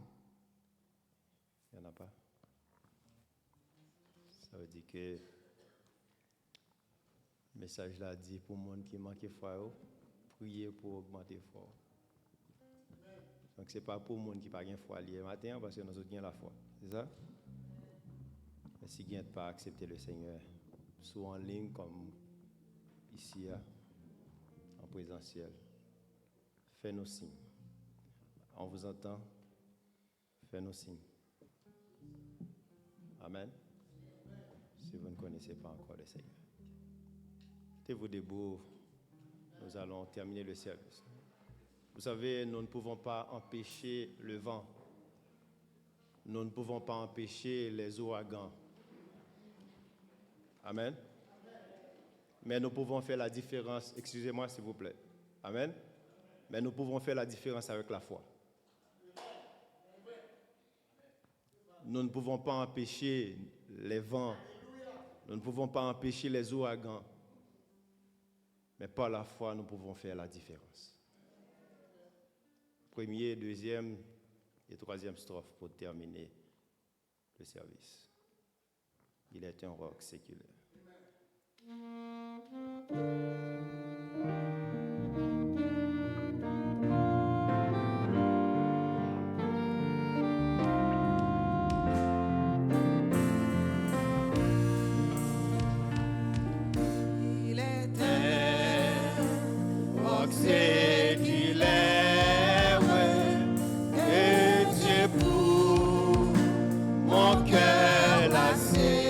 Il n'y en a pas? Ça veut dire que le message là dit pour le monde qui manque de foi, priez pour augmenter la foi. Donc ce n'est pas pour le monde qui n'a pas de foi le matin parce que nous avons la foi. C'est ça? Mais si vous n'avez pas accepté le Seigneur, soit en ligne comme ici, en présentiel, faites-nous signes. On vous entend, faites-nous signes. Amen. Si vous ne connaissez pas encore le Seigneur. Mettez-vous debout, nous allons terminer le service. Vous savez, nous ne pouvons pas empêcher le vent. Nous ne pouvons pas empêcher les ouragans. Amen. Mais nous pouvons faire la différence, excusez-moi s'il vous plaît. Amen. Mais nous pouvons faire la différence avec la foi. Nous ne pouvons pas empêcher les vents. Nous ne pouvons pas empêcher les ouragans. Mais par la foi, nous pouvons faire la différence. Premier, deuxième et troisième strophe pour terminer le service. Il est un roc séculaire. Il est un roc séculaire, et Dieu pour mon cœur lassé.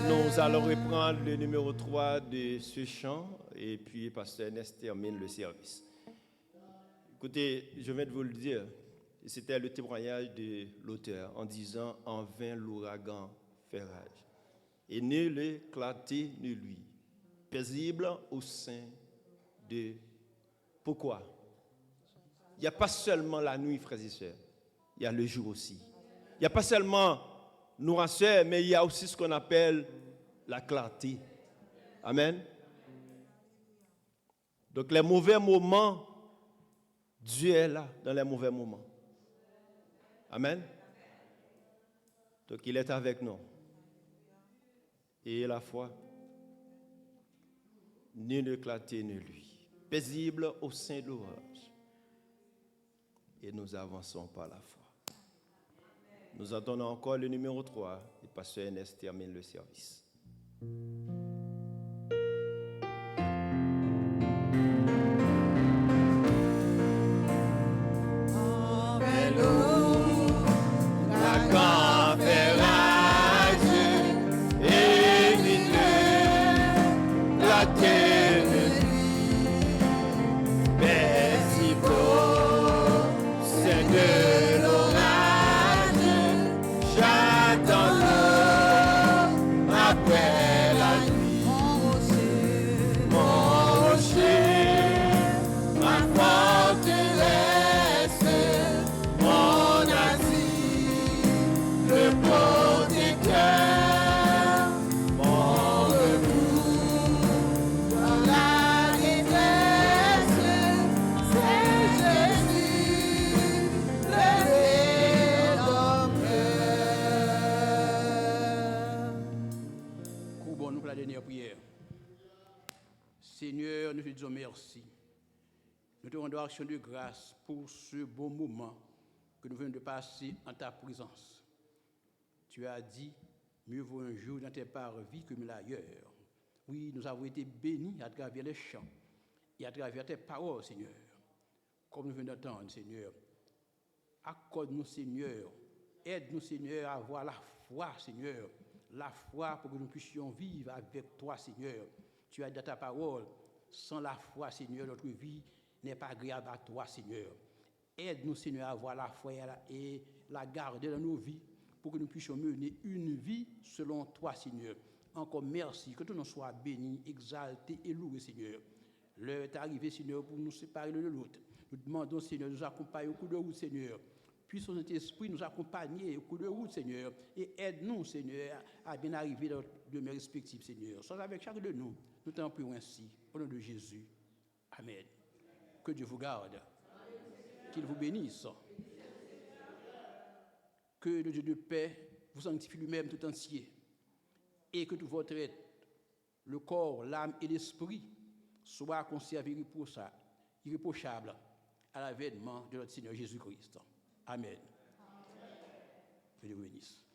Nous allons reprendre le numéro 3 de ce chant et puis Pasteur Ernest termine le service. Écoutez, je viens de vous le dire, c'était le témoignage de l'auteur en disant « En vain l'ouragan fait rage ». et ne l'éclater ni lui, paisible au sein de... Pourquoi? Il n'y a pas seulement la nuit, frères et sœurs, il y a le jour aussi. Il n'y a pas seulement noirceur, mais il y a aussi ce qu'on appelle la clarté. Amen. Donc les mauvais moments, Dieu est là dans les mauvais moments. Amen. Donc il est avec nous. Et la foi, ni l'éclater ni lui, paisible au sein de l'orage. Et nous avançons par la foi. Nous attendons encore le numéro 3 et pasteur Ernest termine le service. Seigneur, nous te disons merci. Nous te rendons action de grâce pour ce bon moment que nous venons de passer en ta présence. Tu as dit, mieux vaut un jour dans tes parvis que mille ailleurs. Oui, nous avons été bénis à travers les chants et à travers tes paroles, Seigneur. Comme nous venons d'entendre, Seigneur, accorde-nous, Seigneur, aide-nous, Seigneur, à avoir la foi, Seigneur, la foi pour que nous puissions vivre avec toi, Seigneur. Tu as dit dans ta parole, sans la foi, Seigneur, notre vie n'est pas agréable à toi, Seigneur. Aide-nous, Seigneur, à avoir la foi et la garder dans nos vies pour que nous puissions mener une vie selon toi, Seigneur. Encore merci, que tout nous soit béni, exalté et loué, Seigneur. L'heure est arrivée, Seigneur, pour nous séparer l'un de l'autre. Nous demandons, Seigneur, de nous accompagner au coup de route, Seigneur. Puisse notre esprit nous accompagner au coup de route, Seigneur, et aide-nous, Seigneur, à bien arriver dans de mes respectifs, Seigneur. Sois avec chacun de nous. Nous t'en prions ainsi, au nom de Jésus. Amen. Que Dieu vous garde. Qu'il vous bénisse. Que le Dieu de paix vous sanctifie lui-même tout entier. Et que tout votre être, le corps, l'âme et l'esprit, soient conservés irréprochables à l'avènement de notre Seigneur Jésus-Christ. Amen. Que Dieu vous bénisse.